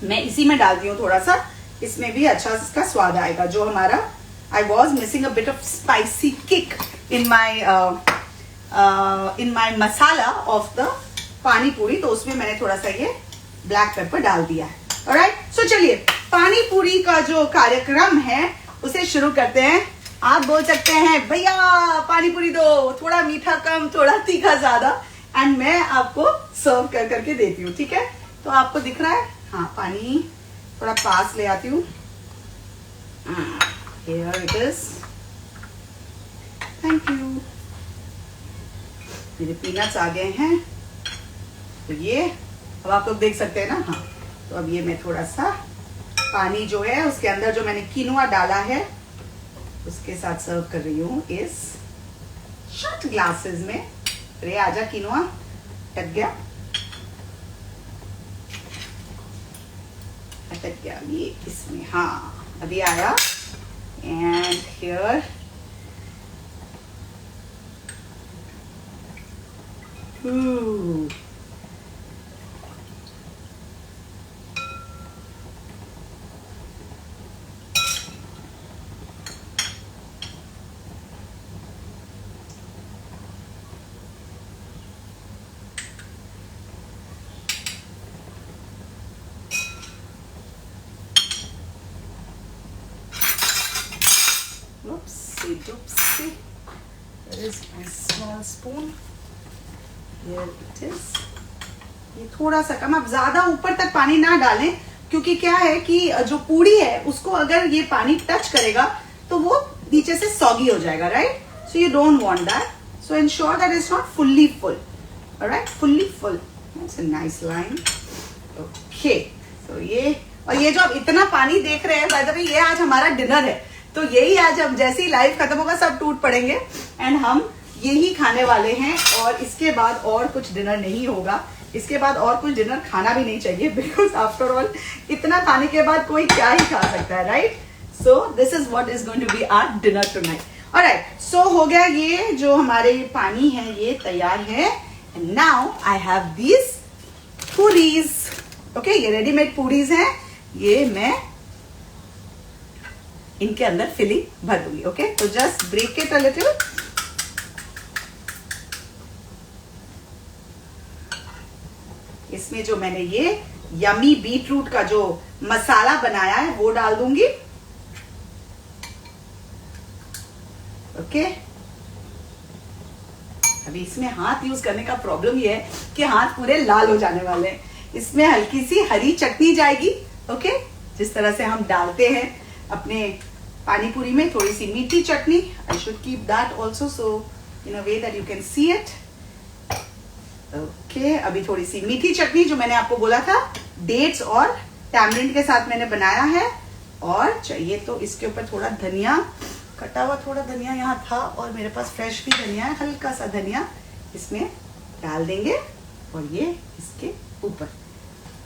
मैं इसी में डालती हूँ थोड़ा सा, इसमें भी अच्छा इसका स्वाद आएगा. जो हमारा I was missing a bit of spicy kick in my masala of the पानी पूरी, तो उसमें मैंने थोड़ा सा ये ब्लैक पेपर डाल दिया है. ऑलराइट. सो चलिए पानी पूरी का जो कार्यक्रम है उसे शुरू करते हैं. आप बोल सकते हैं भैया पानी पूरी दो, थोड़ा मीठा कम, थोड़ा तीखा ज्यादा, एंड मैं आपको सर्व कर करके देती हूँ. ठीक है? तो आपको दिख रहा है? हाँ, पानी थोड़ा पास ले आती हूँ. Here it is. Thank you. मेरे पीनट्स आ गए हैं, तो ये अब आप लोग देख सकते हैं ना. हाँ, तो अब ये मैं थोड़ा सा पानी जो है उसके अंदर जो मैंने कीनुआ डाला है उसके साथ सर्व कर रही हूँ इस शॉर्ट ग्लासेस में. अरे आजा कीनुआ, अटक गया, अटक गया ये इसमें. हाँ, अभी आया. And here Ooh. Oopsie. There is my small spoon. Here it is. ये थोड़ा सा कम, आप ज्यादा ऊपर तक पानी ना डालें, क्योंकि क्या है कि जो पूड़ी है उसको अगर ये पानी टच करेगा तो वो नीचे से सॉगी हो जाएगा, right? So you don't want that. So ensure that it's not fully full. Alright, fully full. That's a nice line. Okay, तो ये जो आप इतना पानी देख रहे हैं, बाय द वे ये आज हमारा डिनर है. तो यही आज हम जैसे ही लाइव खत्म होगा सब टूट पड़ेंगे एंड हम यही खाने वाले हैं. और इसके बाद और कुछ डिनर नहीं होगा. इसके बाद और कुछ डिनर खाना भी नहीं चाहिए, बिकॉज आफ्टर ऑल इतना खाने के बाद कोई क्या ही खा सकता है, right? So this is what is going to be our dinner tonight. Alright, so हो गया ये जो हमारे पानी है ये तैयार है. And now I have these puris. Okay, ये रेडीमेड पूरीज हैं. ये मैं इनके अंदर फिलिंग भर दूंगी. ओके, तो just break it a little. इसमें जो मैंने ये यमी बीट रूट का जो मसाला बनाया है वो डाल दूंगी. ओके, अभी इसमें हाथ यूज करने का प्रॉब्लम ये है कि हाथ पूरे लाल हो जाने वाले हैं. इसमें हल्की सी हरी चटनी जाएगी. ओके, जिस तरह से हम डालते हैं अपने पानी पूरी में थोड़ी सी मीठी चटनी. I should keep that also so in a way that you can see it. Okay, अभी थोड़ी सी मीठी चटनी जो मैंने आपको बोला था डेट्स और टैमरिंड के साथ मैंने बनाया है. और चाहिए तो इसके ऊपर थोड़ा धनिया, कटा हुआ थोड़ा धनिया यहाँ था और मेरे पास फ्रेश भी धनिया है. हल्का सा धनिया इसमें डाल देंगे और ये इसके ऊपर.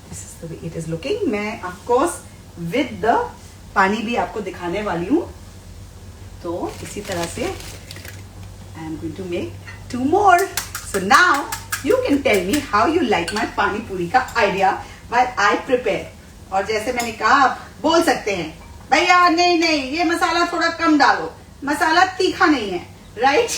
This is the way it is looking. मैं ऑफ कोर्स विद द पानी भी आपको दिखाने वाली हूँ. तो इसी तरह से I am going to make 2 more. So now you can tell me how you like my पानी पूरी का आइडिया while I prepare. और जैसे मैंने कहा आप बोल सकते हैं भैया नहीं ये मसाला थोड़ा कम डालो, मसाला तीखा नहीं है, राइट?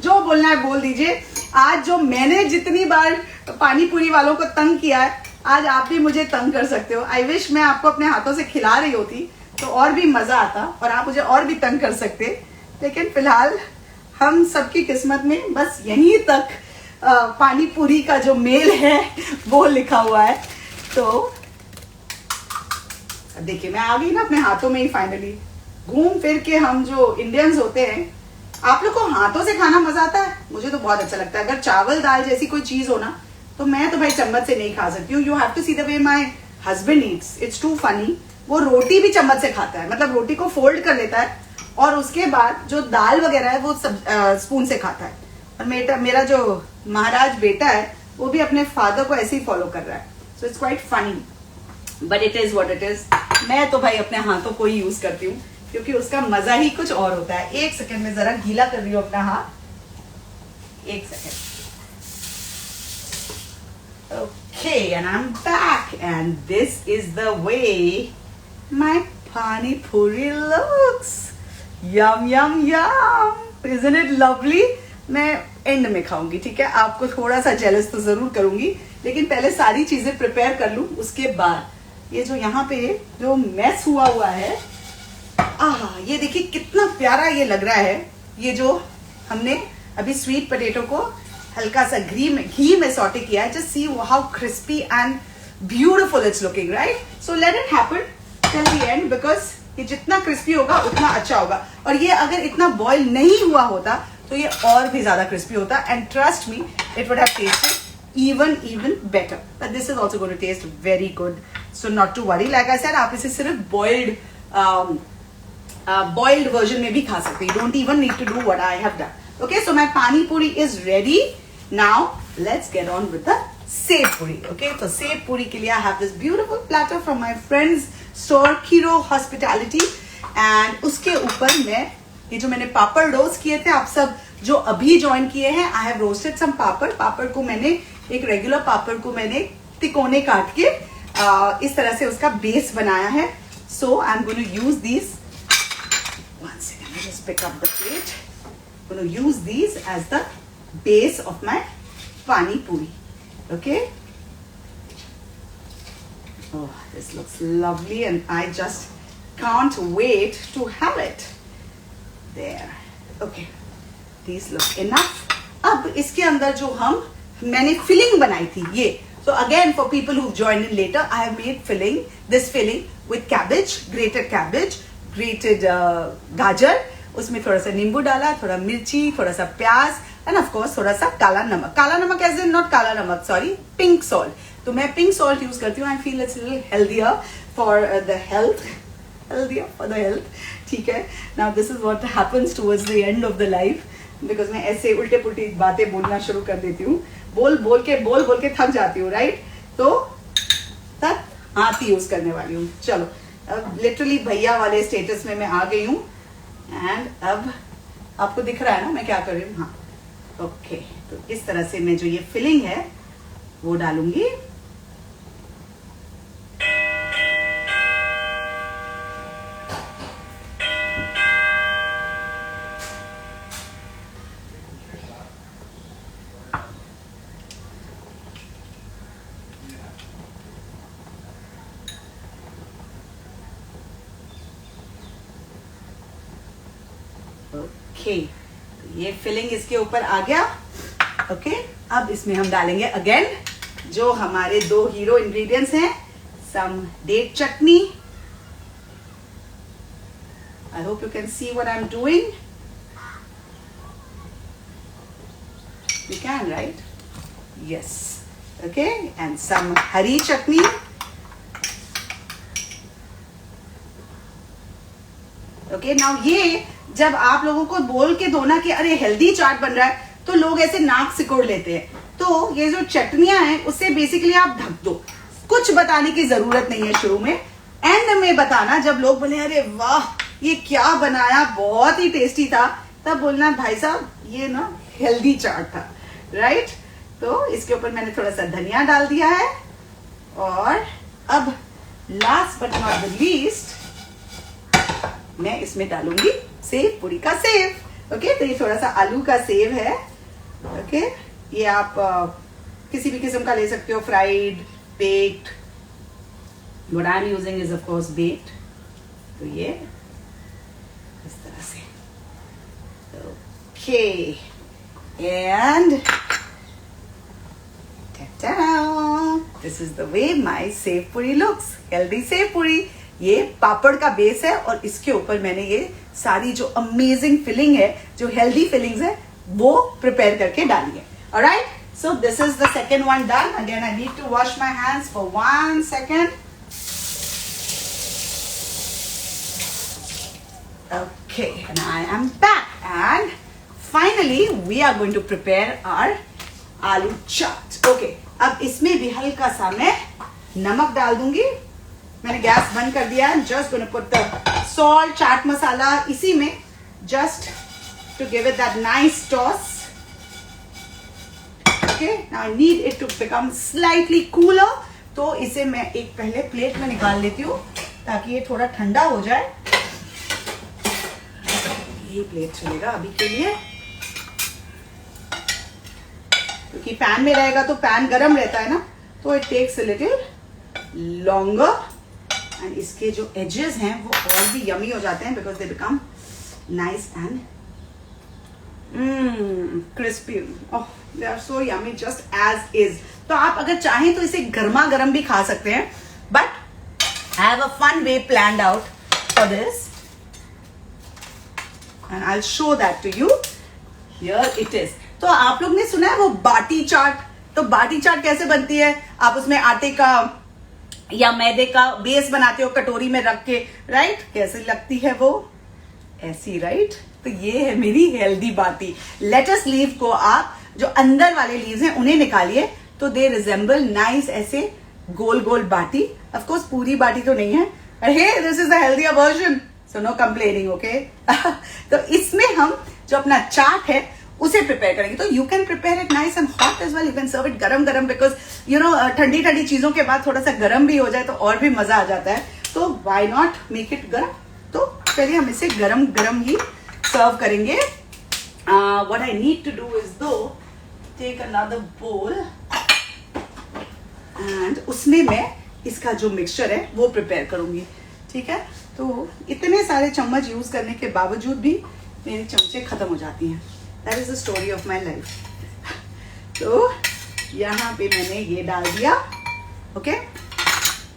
जो बोलना है बोल दीजिए. आज जो मैंने जितनी बार पानी पूरी वालों को तंग किया है, आज आप भी मुझे तंग कर सकते हो. आई विश मैं आपको अपने हाथों से खिला रही होती तो और भी मजा आता और आप मुझे और भी तंग कर सकते. लेकिन फिलहाल हम सबकी किस्मत में बस यहीं तक पानी पूरी का जो मेल है वो लिखा हुआ है. तो देखिए मैं आ गई ना अपने हाथों में ही फाइनली. घूम फिर के हम जो इंडियंस होते हैं, आप लोग को हाथों से खाना मजा आता है, मुझे तो बहुत अच्छा लगता है. अगर चावल दाल जैसी कोई चीज हो ना तो मैं तो भाई चम्मच से नहीं खा सकती हूँ. You have to see the way my husband eats. It's too funny. वो रोटी भी चम्मच से खाता है, मतलब रोटी को फोल्ड कर लेता है और उसके बाद जो दाल वगैरह है वो सब स्पून से खाता है. और मेरा जो महाराज बेटा है वो भी अपने फादर को ऐसे ही फॉलो कर रहा है. So it's quite funny, but it is what it is. मैं तो भाई अपने हाथों को ही यूज करती हूँ क्योंकि उसका मजा ही कुछ और होता है. 1 सेकेंड में जरा गीला कर रही हूँ अपना हाथ. 1 second. Okay, and I'm back, and this is the way my pani puri looks. Yum yum yum. Isn't it lovely? मैं एंड में खाऊंगी, ठीक है? आपको थोड़ा सा जेलस तो जरूर करूंगी, लेकिन पहले सारी चीजें प्रिपेयर कर लूं. उसके बाद ये जो यहाँ पे जो मैस हुआ है, ये देखिए कितना प्यारा ये लग रहा है. ये जो हमने अभी स्वीट पोटैटो को हल्का सा घी में सॉटे किया है. Just see how crispy and beautiful it's looking, right? So let it happen till the end, because ये जितना क्रिस्पी होगा उतना अच्छा होगा. और ये अगर इतना बॉईल नहीं हुआ होता तो ये और भी ज्यादा क्रिस्पी होता. And trust me, it would have tested even better. But this is also going to taste very good. So not to worry. Like I said, आप इसे सिर्फ boiled version में भी खा सकते. You don't even need to do what I have done. Okay, so my pani puri is ready. Now let's get on with the sev puri. Okay, so sev puri के लिए I have this beautiful platter from my friend's store, Kiro Hospitality. And उसके ऊपर मैं ये जो मैंने पापड़ रोस्ट किए थे, आप सब जो अभी ज्वाइन किए हैं, आई हैव रोस्टेड सम पापड़. पापड़ को मैंने एक रेगुलर पापड़ को मैंने तिकोने काट के इस तरह से उसका बेस बनाया है. So I am going to use this. One second, I just pick up the plate. Going to use this as the base of my pani puri. Okay. Oh, this looks lovely and I just can't wait to have it. There. Okay. These look enough. अब इसके अंदर जो मैंने फिलिंग बनाई थी ये. So again, for people who've joined in later, I have made this filling with cabbage, grated cabbage, grated गाजर. उसमें थोड़ा सा नींबू डाला, थोड़ा मिर्ची, थोड़ा सा प्याज, एंड ऑफ कोर्स थोड़ा सा काला नमक. काला नमक एज इन नॉट काला नमक, सॉरी, पिंक सॉल्ट. तो मैं पिंक सॉल्ट यूज करती हूँ. I feel it's little healthier for the health. ठीक है. Now this is what happens towards the end of the life, because मैं ऐसे उल्टे पुल्टी बातें बोलना शुरू कर देती हूँ. बोल बोल के थक जाती हूँ, राइट. तो तब हाथ यूज करने वाली हूँ. चलो, अब लिटरली भैया वाले स्टेटस में मैं आ गई हूँ. एंड अब आपको दिख रहा है ना मैं क्या कर रही हूँ. हाँ, ओके. तो इस तरह से मैं जो ये फिलिंग है वो डालूंगी. ओके, ये फिलिंग इसके ऊपर आ गया. ओके, अब इसमें हम डालेंगे अगेन जो हमारे 2 हीरो इंग्रेडिएंट्स हैं. Some date chutney. I hope you can see what I am doing. You can, right? Yes. Okay, and some hari chutney. Okay, now ये जब आप लोगों को बोल के दो ना कि अरे हेल्दी चाट बन रहा है, तो लोग ऐसे नाक सिकोड़ लेते हैं. तो ये जो चटनियां हैं उससे बेसिकली आप ढक दो. कुछ बताने की जरूरत नहीं है शुरू में. एंड में बताना जब लोग बोले अरे वाह ये क्या बनाया, बहुत ही टेस्टी था, तब बोलना भाई साहब ये ना हेल्दी चाट था, राइट. तो इसके ऊपर मैंने थोड़ा सा धनिया डाल दिया है. और अब last but not the least मैं इसमें डालूंगी सेव पूरी का सेव. ओके, तो ये थोड़ा सा आलू का सेव है. ओके, ये आप किसी भी किस्म का ले सकते हो, fried, baked. What I am using is of course baked. तो ये इस तरह से. Okay, and this is the way my save पूरी लुक्स. हेल्दी सेव पूरी. ये पापड़ का बेस है और इसके ऊपर मैंने ये सारी जो अमेजिंग फिलिंग है, जो हेल्दी फिलिंग्स है, वो प्रिपेयर करके डाली है. Alright, so this is the second one done. Again I need to wash my hands for 1 second. Okay, and I am back. And finally we are going to prepare our aloo chaat. Okay, अब इसमें भी हल्का सा मैं नमक डाल दूंगी. मैंने गैस बंद कर दिया. Just going to put the salt, chaat masala इसी में, just to give it that nice toss. Okay, now I need it to become slightly cooler. तो इसे मैं एक पहले प्लेट में निकाल लेती हूँ ताकि ये थोड़ा ठंडा हो जाए. ये प्लेट चलेगा अभी के लिए, क्योंकि पैन में रहेगा तो पैन गरम रहता है ना, तो it takes a little longer. And इसके जो एजेस हैं वो और भी यमी हो जाते हैं because they become nice and crispy. Oh, they are so yummy just as is. तो आप अगर चाहें तो इसे गर्मा गर्म भी खा सकते हैं, but I have a fun way planned out for this and I will show that to you. Here it is. तो आप लोग ने सुना है वो बाटी चाट. तो बाटी चाट कैसे बनती है? आप उसमें आटे का या मैदे का बेस बनाते हो कटोरी में रख के, राइट. कैसे लगती है वो? ऐसी, राइट. तो ये है मेरी हेल्दी बाटी. लेटस लीव को आप जो अंदर वाले लीव्स हैं उन्हें निकालिए तो दे रिजेंबल नाइस ऐसे गोल गोल बाटी. ऑफ कोर्स पूरी बाटी तो नहीं है. Hey, this is the healthier version, so no complaining. Okay, तो इसमें हम जो अपना चाट है उसे प्रिपेयर करेंगे. तो you can prepare it nice and hot as well. You can serve it गरम गरम, बिकॉज यू नो ठंडी ठंडी चीजों के बाद थोड़ा सा गरम भी हो जाए तो और भी मजा आ जाता है. तो व्हाई नॉट मेक इट गरम. तो चलिए हम इसे गरम गरम ही सर्व करेंगे. What I need to do is दो टेक अनदर बोल एंड उसमें मैं इसका जो मिक्सचर है वो प्रिपेयर करूंगी. ठीक है. तो इतने सारे चम्मच यूज करने के बावजूद भी मेरी चमचे खत्म हो जाती हैं. That is the story of my life. तो यहाँ पे मैंने ये डाल दिया. ओके.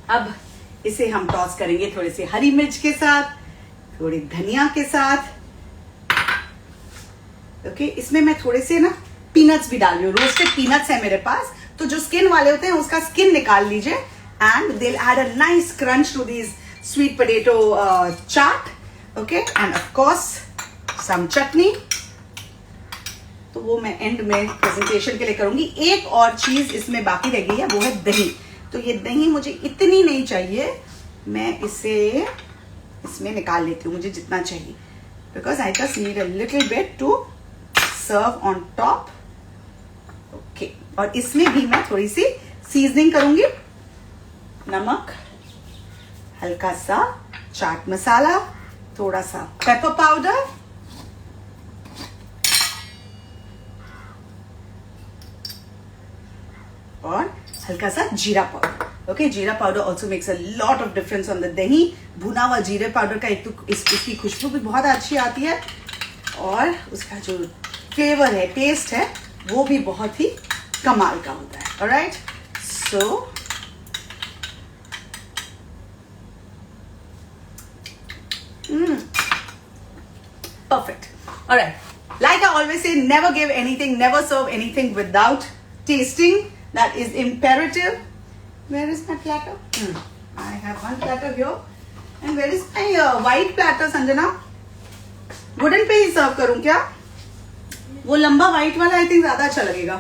अब इसे हम टॉस करेंगे थोड़े से हरी मिर्च के साथ, थोड़ी धनिया के साथ. ओके. इसमें मैं थोड़े से ना पीनट्स भी डाल रही हूँ. रोस्टेड पीनट्स है मेरे पास, तो जो स्किन वाले होते हैं उसका स्किन निकाल लीजिए and they add a nice crunch to this sweet potato chaat. Okay. And of course some chutney. तो वो मैं एंड में प्रेजेंटेशन के लिए करूंगी. एक और चीज इसमें बाकी रह गई है, वो है दही. तो ये दही मुझे इतनी नहीं चाहिए, मैं इसे इसमें निकाल लेती हूँ मुझे जितना चाहिए, because I just need a little bit to serve on top. Okay. और इसमें भी मैं थोड़ी सी सीजनिंग करूंगी. नमक, हल्का सा चाट मसाला, थोड़ा सा पेपर पाउडर, और हल्का सा जीरा पाउडर. ओके. जीरा powder also makes a lot of difference on the दही. भुना हुआ जीरे पाउडर का एक तो इसकी खुशबू भी बहुत अच्छी आती है और उसका जो फ्लेवर है, टेस्ट है, वो भी बहुत ही कमाल का होता है. Alright. So perfect. All right. Like I always say, never give anything, never serve anything without tasting. That is imperative. Where is my platter? I have one platter here. And where is my white platter, Sanjana? Wooden पे ही सर्व करूं क्या? वो लंबा व्हाइट वाला आई थिंक ज्यादा अच्छा लगेगा,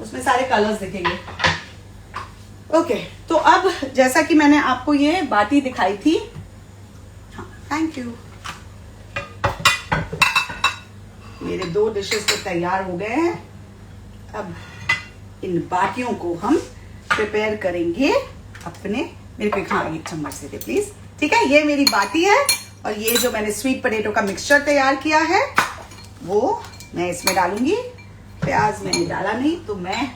उसमें सारे कलर्स दिखेंगे. ओके. तो अब जैसा कि मैंने आपको ये बाटी दिखाई थी. हाँ, थैंक यू. मेरे 2 डिशेस तो तैयार हो गए हैं. अब इन बाटियों को हम प्रिपेयर करेंगे अपने. मेरे को हाँ एक चम्मच से दे प्लीज. ठीक है. ये मेरी बाटी है और ये जो मैंने स्वीट पोटैटो का मिक्सचर तैयार किया है वो मैं इसमें डालूंगी. प्याज मैंने डाला नहीं तो मैं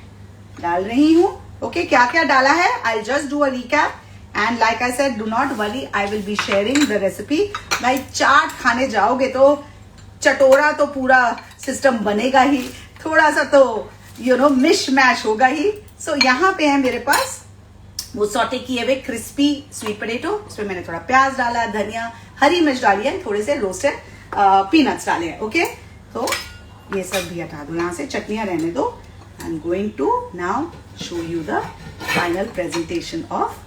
डाल रही हूँ. ओके. क्या क्या डाला है I just do a recap and like I said do not worry, I will be sharing the recipe. भाई चाट खाने जाओगे तो चटोरा तो पूरा सिस्टम बनेगा ही, थोड़ा सा तो यू नो मिश मैश होगा ही. सो यहाँ पे है मेरे पास वो सॉटे किए हुए क्रिस्पी स्वीट पोटैटो. इसमें मैंने थोड़ा प्याज डाला, धनिया, हरी मिर्च डाली है, थोड़े से रोस्टेड पीनट्स डाले हैं. ओके. तो ये सब भी हटा दो यहाँ से, चटनियां रहने दो. I am going to now show you the final presentation of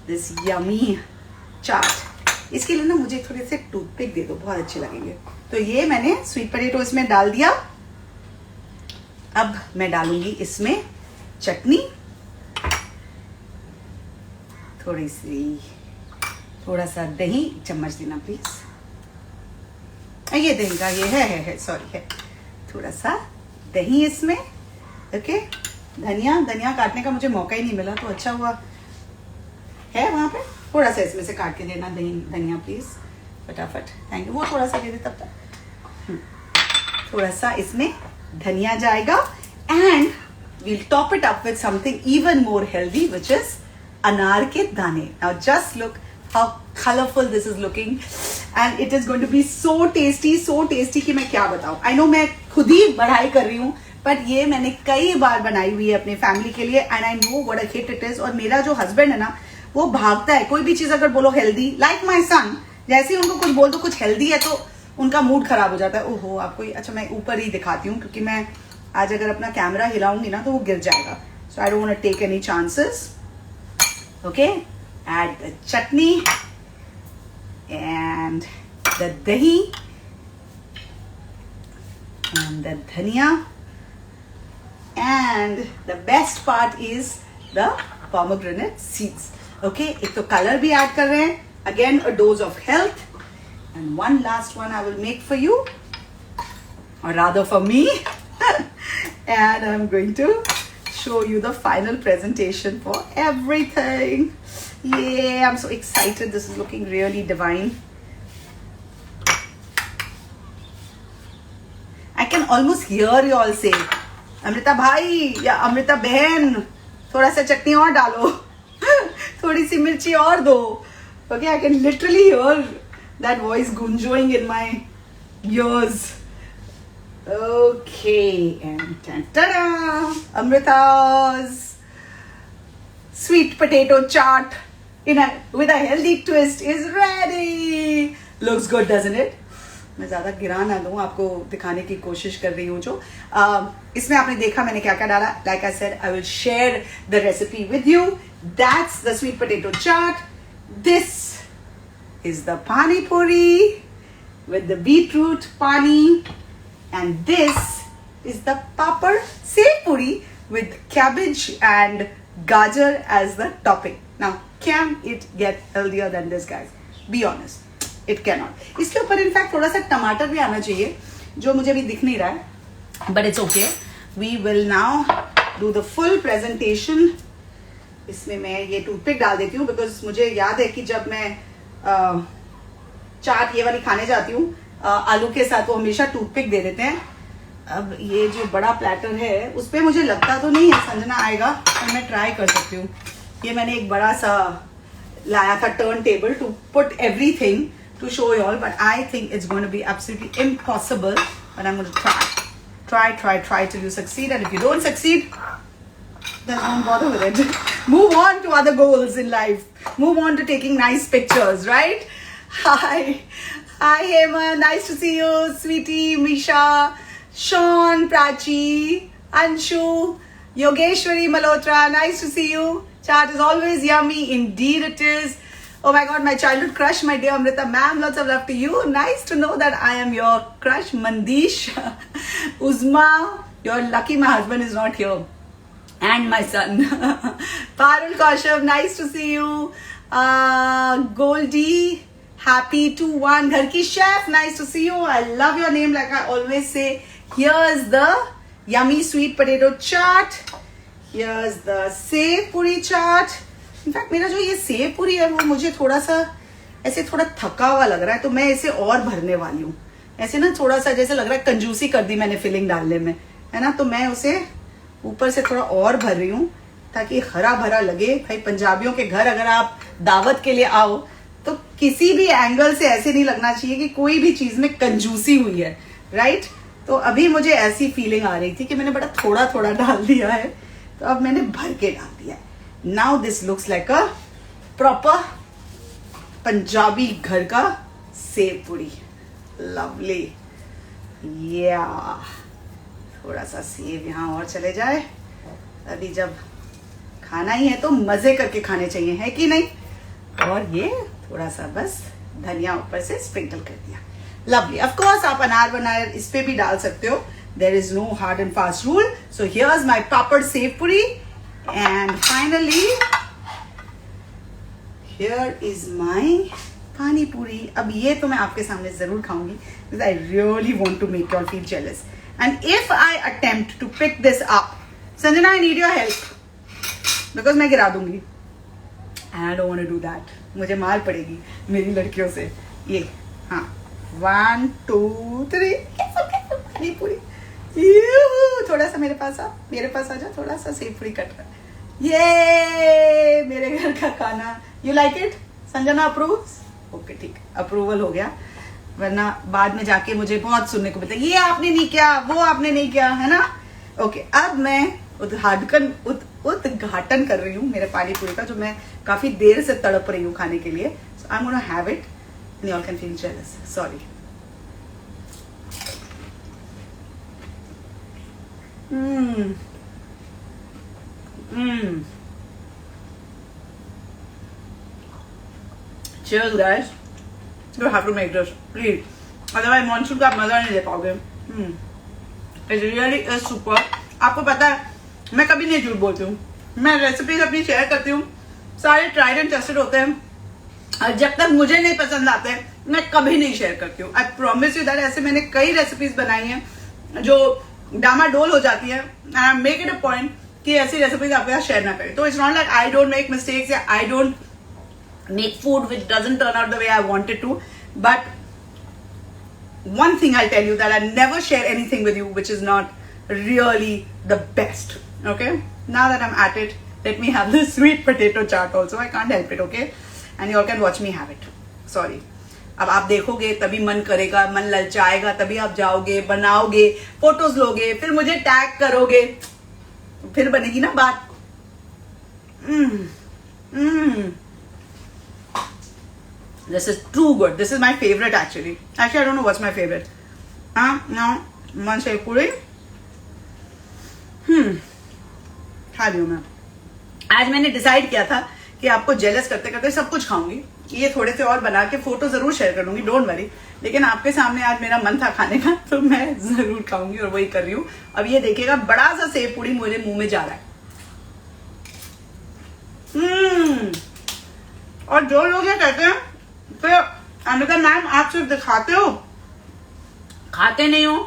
this yummy chaat. इसके लिए ना मुझे थोड़े से टूथपिक दे दो, बहुत अच्छे लगेंगे. तो ये मैंने स्वीट पोटैटो इसमें डाल दिया. अब मैं डालूंगी इसमें चटनी, थोड़ा सा दही. चम्मच देना प्लीज. ये दही का ये है सॉरी है. थोड़ा सा दही इसमें. ओके. धनिया काटने का मुझे मौका ही नहीं मिला, तो अच्छा हुआ है वहां पे. थोड़ा सा इसमें से काट के देना धनिया प्लीज, फटाफट. Thank you. वो थोड़ा सा दे दे तब तक. थोड़ा सा इसमें धनिया जाएगा and we'll top it up with something even more healthy which is अनार के दाने. Now just look how colourful this is looking and it is going to be so tasty कि मैं क्या बताऊं. आई नो मैं खुद ही बढ़ाई कर रही हूं, बट ये मैंने कई बार बनाई हुई है अपनी फैमिली के लिए and I know what a hit it is. और मेरा जो हस्बैंड है ना, वो भागता है कोई भी चीज अगर बोलो हेल्दी. लाइक माई सन, जैसे ही उनको कुछ बोल दो कुछ हेल्दी है तो उनका मूड खराब हो जाता है. ओहो आपको अच्छा मैं ऊपर ही दिखाती हूँ क्योंकि मैं आज अगर अपना कैमरा हिलाऊंगी ना तो वो गिर जाएगा. So I don't want to take any chances. Okay. Add the chutney and the dahi and the dhaniya and the best part is the pomegranate seeds. Okay. एक तो कलर भी ऐड कर रहे हैं. Again a dose of health. And one last one I will make for you. or rather for me. And I'm going to show you the final presentation for everything. Yeah, I'm so excited. This is looking really divine. I can almost hear you all say, Amrita भाई या अमृता बहन, थोड़ा सा चटनी और डालो, थोड़ी सी मिर्ची और दो. Okay, I can literally hear that voice gunjoing in my ears. Okay, and ta-da! Amrita's sweet potato chaat with a healthy twist is ready. Looks good, doesn't it? मैं ज़्यादा गिरा ना दूँ, आपको दिखाने की कोशिश कर रही हूँ जो इसमें आपने देखा मैंने क्या क्या डाला. Like I said, I will share the recipe with you. That's the sweet potato chaat. This is the pani puri with the beetroot pani, and this is the papad sev puri with cabbage and gajar as the topping. Now, can it get healthier than this, guys? Be honest. It cannot. इसके ऊपर इनफैक्ट थोड़ा सा टमाटर भी आना चाहिए जो मुझे अभी दिख नहीं रहा है, but it's okay. We will now do the full presentation. इसमें मैं ये टूथपिक डाल देती हूँ बिकॉज मुझे याद है कि जब मैं चाट ये वाली खाने जाती हूँ आलू के साथ, वो हमेशा टूथपिक दे देते हैं. अब ये जो बड़ा प्लेटर है उस पर मुझे लगता तो नहीं है संजना आएगा, पर मैं ट्राई कर सकती हूँ. ये मैंने एक बड़ा सा लाया था turntable to put everything to show you all, but I think it's going to be absolutely impossible, but I'm going to try till you succeed, and if you don't succeed, then don't bother with it. Move on to other goals in life. Move on to taking nice pictures, right? Hi Hema, nice to see you. Sweetie, Misha, Sean, Prachi, Anshu, Yogeshwari Malhotra, nice to see you. Chat is always yummy, indeed it is. Oh my God, my childhood crush, my dear Amrita ma'am, lots of love to you. Nice to know that I am your crush. Mandish, Uzma, you're lucky my husband is not here. And my son. Parul Kaushal, nice to see you. Goldie, happy 2-1. Ghar ki chef, nice to see you. I love your name like I always say. Here's the yummy sweet potato chaat. Here's the sev puri chaat. In fact मेरा जो ये सेव पूरी है वो मुझे थोड़ा सा ऐसे थोड़ा थका हुआ लग रहा है, तो मैं इसे और भरने वाली हूँ. ऐसे ना थोड़ा सा जैसे लग रहा है कंजूसी कर दी मैंने फिलिंग डालने में, है ना, तो मैं उसे ऊपर से थोड़ा और भर रही हूँ ताकि हरा भरा लगे. भाई पंजाबियों के घर अगर आप दावत के लिए आओ तो किसी भी एंगल से ऐसे नहीं लगना चाहिए कि कोई भी चीज में कंजूसी हुई है, राइट. तो अभी मुझे ऐसी फीलिंग आ रही थी कि मैंने बड़ा थोड़ा थोड़ा डाल दिया है, तो अब मैंने भर के डाल दिया है. Now this looks like a proper Punjabi घर का सेव पूरी. Lovely. Yeah. थोड़ा सा सेव यहाँ और चले जाए. अभी जब खाना ही है तो मजे करके खाने चाहिए, है कि नहीं. और ये थोड़ा सा बस धनिया ऊपर से स्प्रिंकल कर दिया. Lovely. Of course आप अनार बनार इस पे भी डाल सकते हो. There is no hard and fast rule. So here's my papad sev puri. And finally, here is my pani puri. अब ये तो मैं आपके सामने जरूर खाऊंगी because I really want to make you all feel jealous. And if I attempt to pick this up, Sanjana, I need your help because मैं गिरा दूंगी. And I don't want to do that. मुझे मार पड़ेगी मेरी लड़कियों से. ये हाँ 1 2 3 pani puri. थोड़ा सा मेरे पास आ जा. थोड़ा सा सेव पूरी कट कर. ये मेरे घर का खाना. You like it? Sanjana approves? Okay ठीक, अप्रूवल हो गया, वरना बाद में जाके मुझे बहुत सुनने को मिलता है ये आपने नहीं किया, वो आपने नहीं किया, है ना. ओके अब मैं उद्घाटन कर रही हूँ मेरे पानी पूरी का, जो मैं काफी देर से तड़प रही हूँ खाने के लिए. So I am gonna have it and you all can feel jealous. Sorry. Cheers guys. You have to make this, please. Otherwise monsoon का आप मजा नहीं ले पाओगे. It really is super. आपको पता है मैं कभी नहीं झूठ बोलती हूँ. मैं रेसिपीज अपनी शेयर करती हूँ, सारे ट्राइड एंड टेस्टेड होते हैं, और जब तक मुझे नहीं पसंद आते मैं कभी नहीं शेयर करती हूँ. आई प्रॉमिस यू दैट. ऐसे मैंने कई रेसिपीज बनाई हैं जो डामाडोल हो जाती है, and I make it a point कि ऐसी रेसिपीज आपके साथ शेयर ना करें. तो it's not like I don't make mistakes या I don't make food which doesn't turn out the way I wanted to, but one thing I'll tell you, that I never share anything with you which is not really the best. Okay, now that I'm at it, let me have this sweet potato chaat also. I can't help it. Okay, and you all can watch me have it. Sorry. अब आप देखोगे तभी मन करेगा, मन ललचाएगा, तभी आप जाओगे, बनाओगे, फोटोज लोगे, फिर मुझे टैग करोगे, फिर बनेगी ना बात. This is too good. This is my favorite actually. Actually, I don't know what's my favorite. Now, one shape puri. खा रही हूँ मैं. आज मैंने डिसाइड किया था कि आपको जेलस करते करते सब कुछ खाऊंगी. ये थोड़े से और बना के फोटो जरूर शेयर कर दूंगी, डोंट वरी. लेकिन आपके सामने आज मेरा मन था खाने का, तो मैं जरूर खाऊंगी और वही कर रही हूँ. अब ये देखिएगा, बड़ा सा सेव पूड़ी मुझे मुंह में जा रहा है. और जो लोग ये कहते हैं तो अनिता मैम आप सिर्फ दिखाते हो, खाते नहीं हो,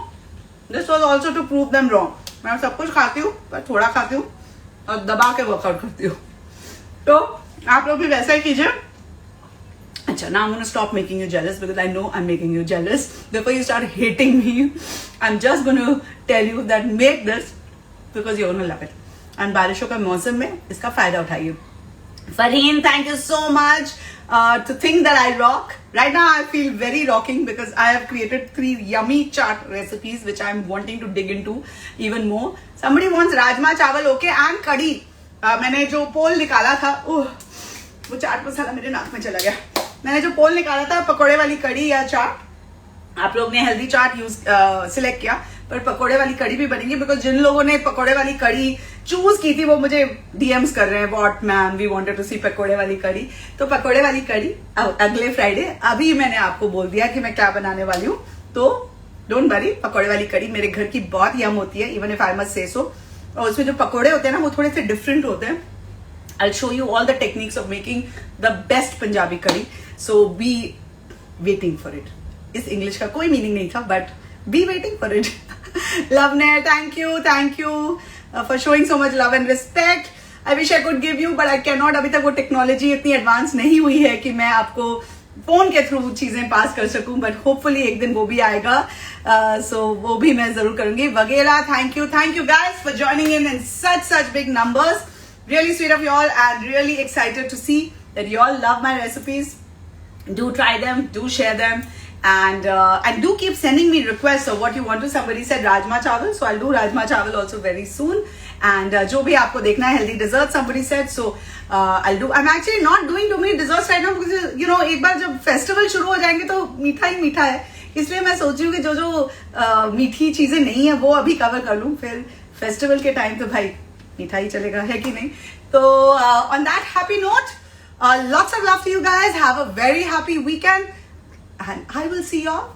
this was also to prove them wrong. मैं सब कुछ खाती हूँ, पर थोड़ा खाती हूँ और दबा के वर्कआउट करती हूँ. तो आप लोग भी वैसा ही कीजिए. अच्छा, now I'm going to stop making you jealous because I know I'm making you jealous. Before you start hating me, I'm just going to tell you that make this because you're going to love it. And बारिशों का मौसम में इसका फायदा उठाइए. Farheen, thank you so much. To think that I rock. Right now I feel very rocking because I have created 3 yummy chaat recipes which I'm wanting to dig into even more. Somebody wants rajma chawal, okay, and curry. मैंने जो पोल निकाला था, वो चाट मसाला मेरे नाक में चला गया. मैंने जो पोल निकाला था पकोड़े वाली कड़ी या चाट, आप लोग ने हेल्दी चाट यूज सिलेक्ट किया, पर पकोड़े वाली कड़ी भी बनेगी. बिकॉज जिन लोगों ने पकोड़े वाली कड़ी चूज की थी वो मुझे डीएम्स कर रहे हैं, what ma'am we wanted to see पकोड़े वाली कड़ी. तो पकोड़े वाली कड़ी अगले फ्राइडे, अभी मैंने आपको बोल दिया कि मैं क्या बनाने वाली हूँ. तो डोंट वरी, पकोड़े वाली कड़ी मेरे घर की बहुत यम होती है, even if I must say सो. और उसमें जो पकोड़े होते हैं ना, वो थोड़े से डिफरेंट होते हैं. I'll show you all the techniques of making the best Punjabi curry. So be waiting for it. इस इंग्लिश का कोई मीनिंग नहीं था, but be waiting for it. Lavne, thank you for showing so much love and respect. I wish I could give you, but I cannot. अभी तक वो टेक्नोलॉजी इतनी एडवांस नहीं हुई है कि मैं आपको फोन के थ्रू चीजें पास कर सकूं, बट होपफुली एक दिन वो भी आएगा. सो वो भी मैं जरूर करूंगी. वगैरह, thank you guys for joining in such big numbers. Really sweet of you all and really excited to see that you all love my recipes. Do try them, do share them, and do keep sending me requests of what you want to. Somebody said rajma chawal, so I'll do rajma chawal also very soon. And जो भी आपको देखना है, healthy desserts somebody said, so I'll do. I'm actually not doing too many desserts right now because you know एक बार जब फेस्टिवल शुरू हो जाएंगे तो मीठा ही मीठा है. इसलिए मैं सोच रही हूँ कि जो मीठी चीजें नहीं है वो अभी कवर कर लूँ, फिर फेस्टिवल के टाइम तो भाई मीठा ही चलेगा, है कि नहीं. तो on that happy note, lots of love to you guys. Have a very happy weekend and I will see you all,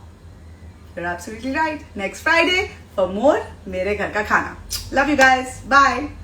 you're absolutely right, next Friday for more मेरे घर का खाना. Love you guys. Bye.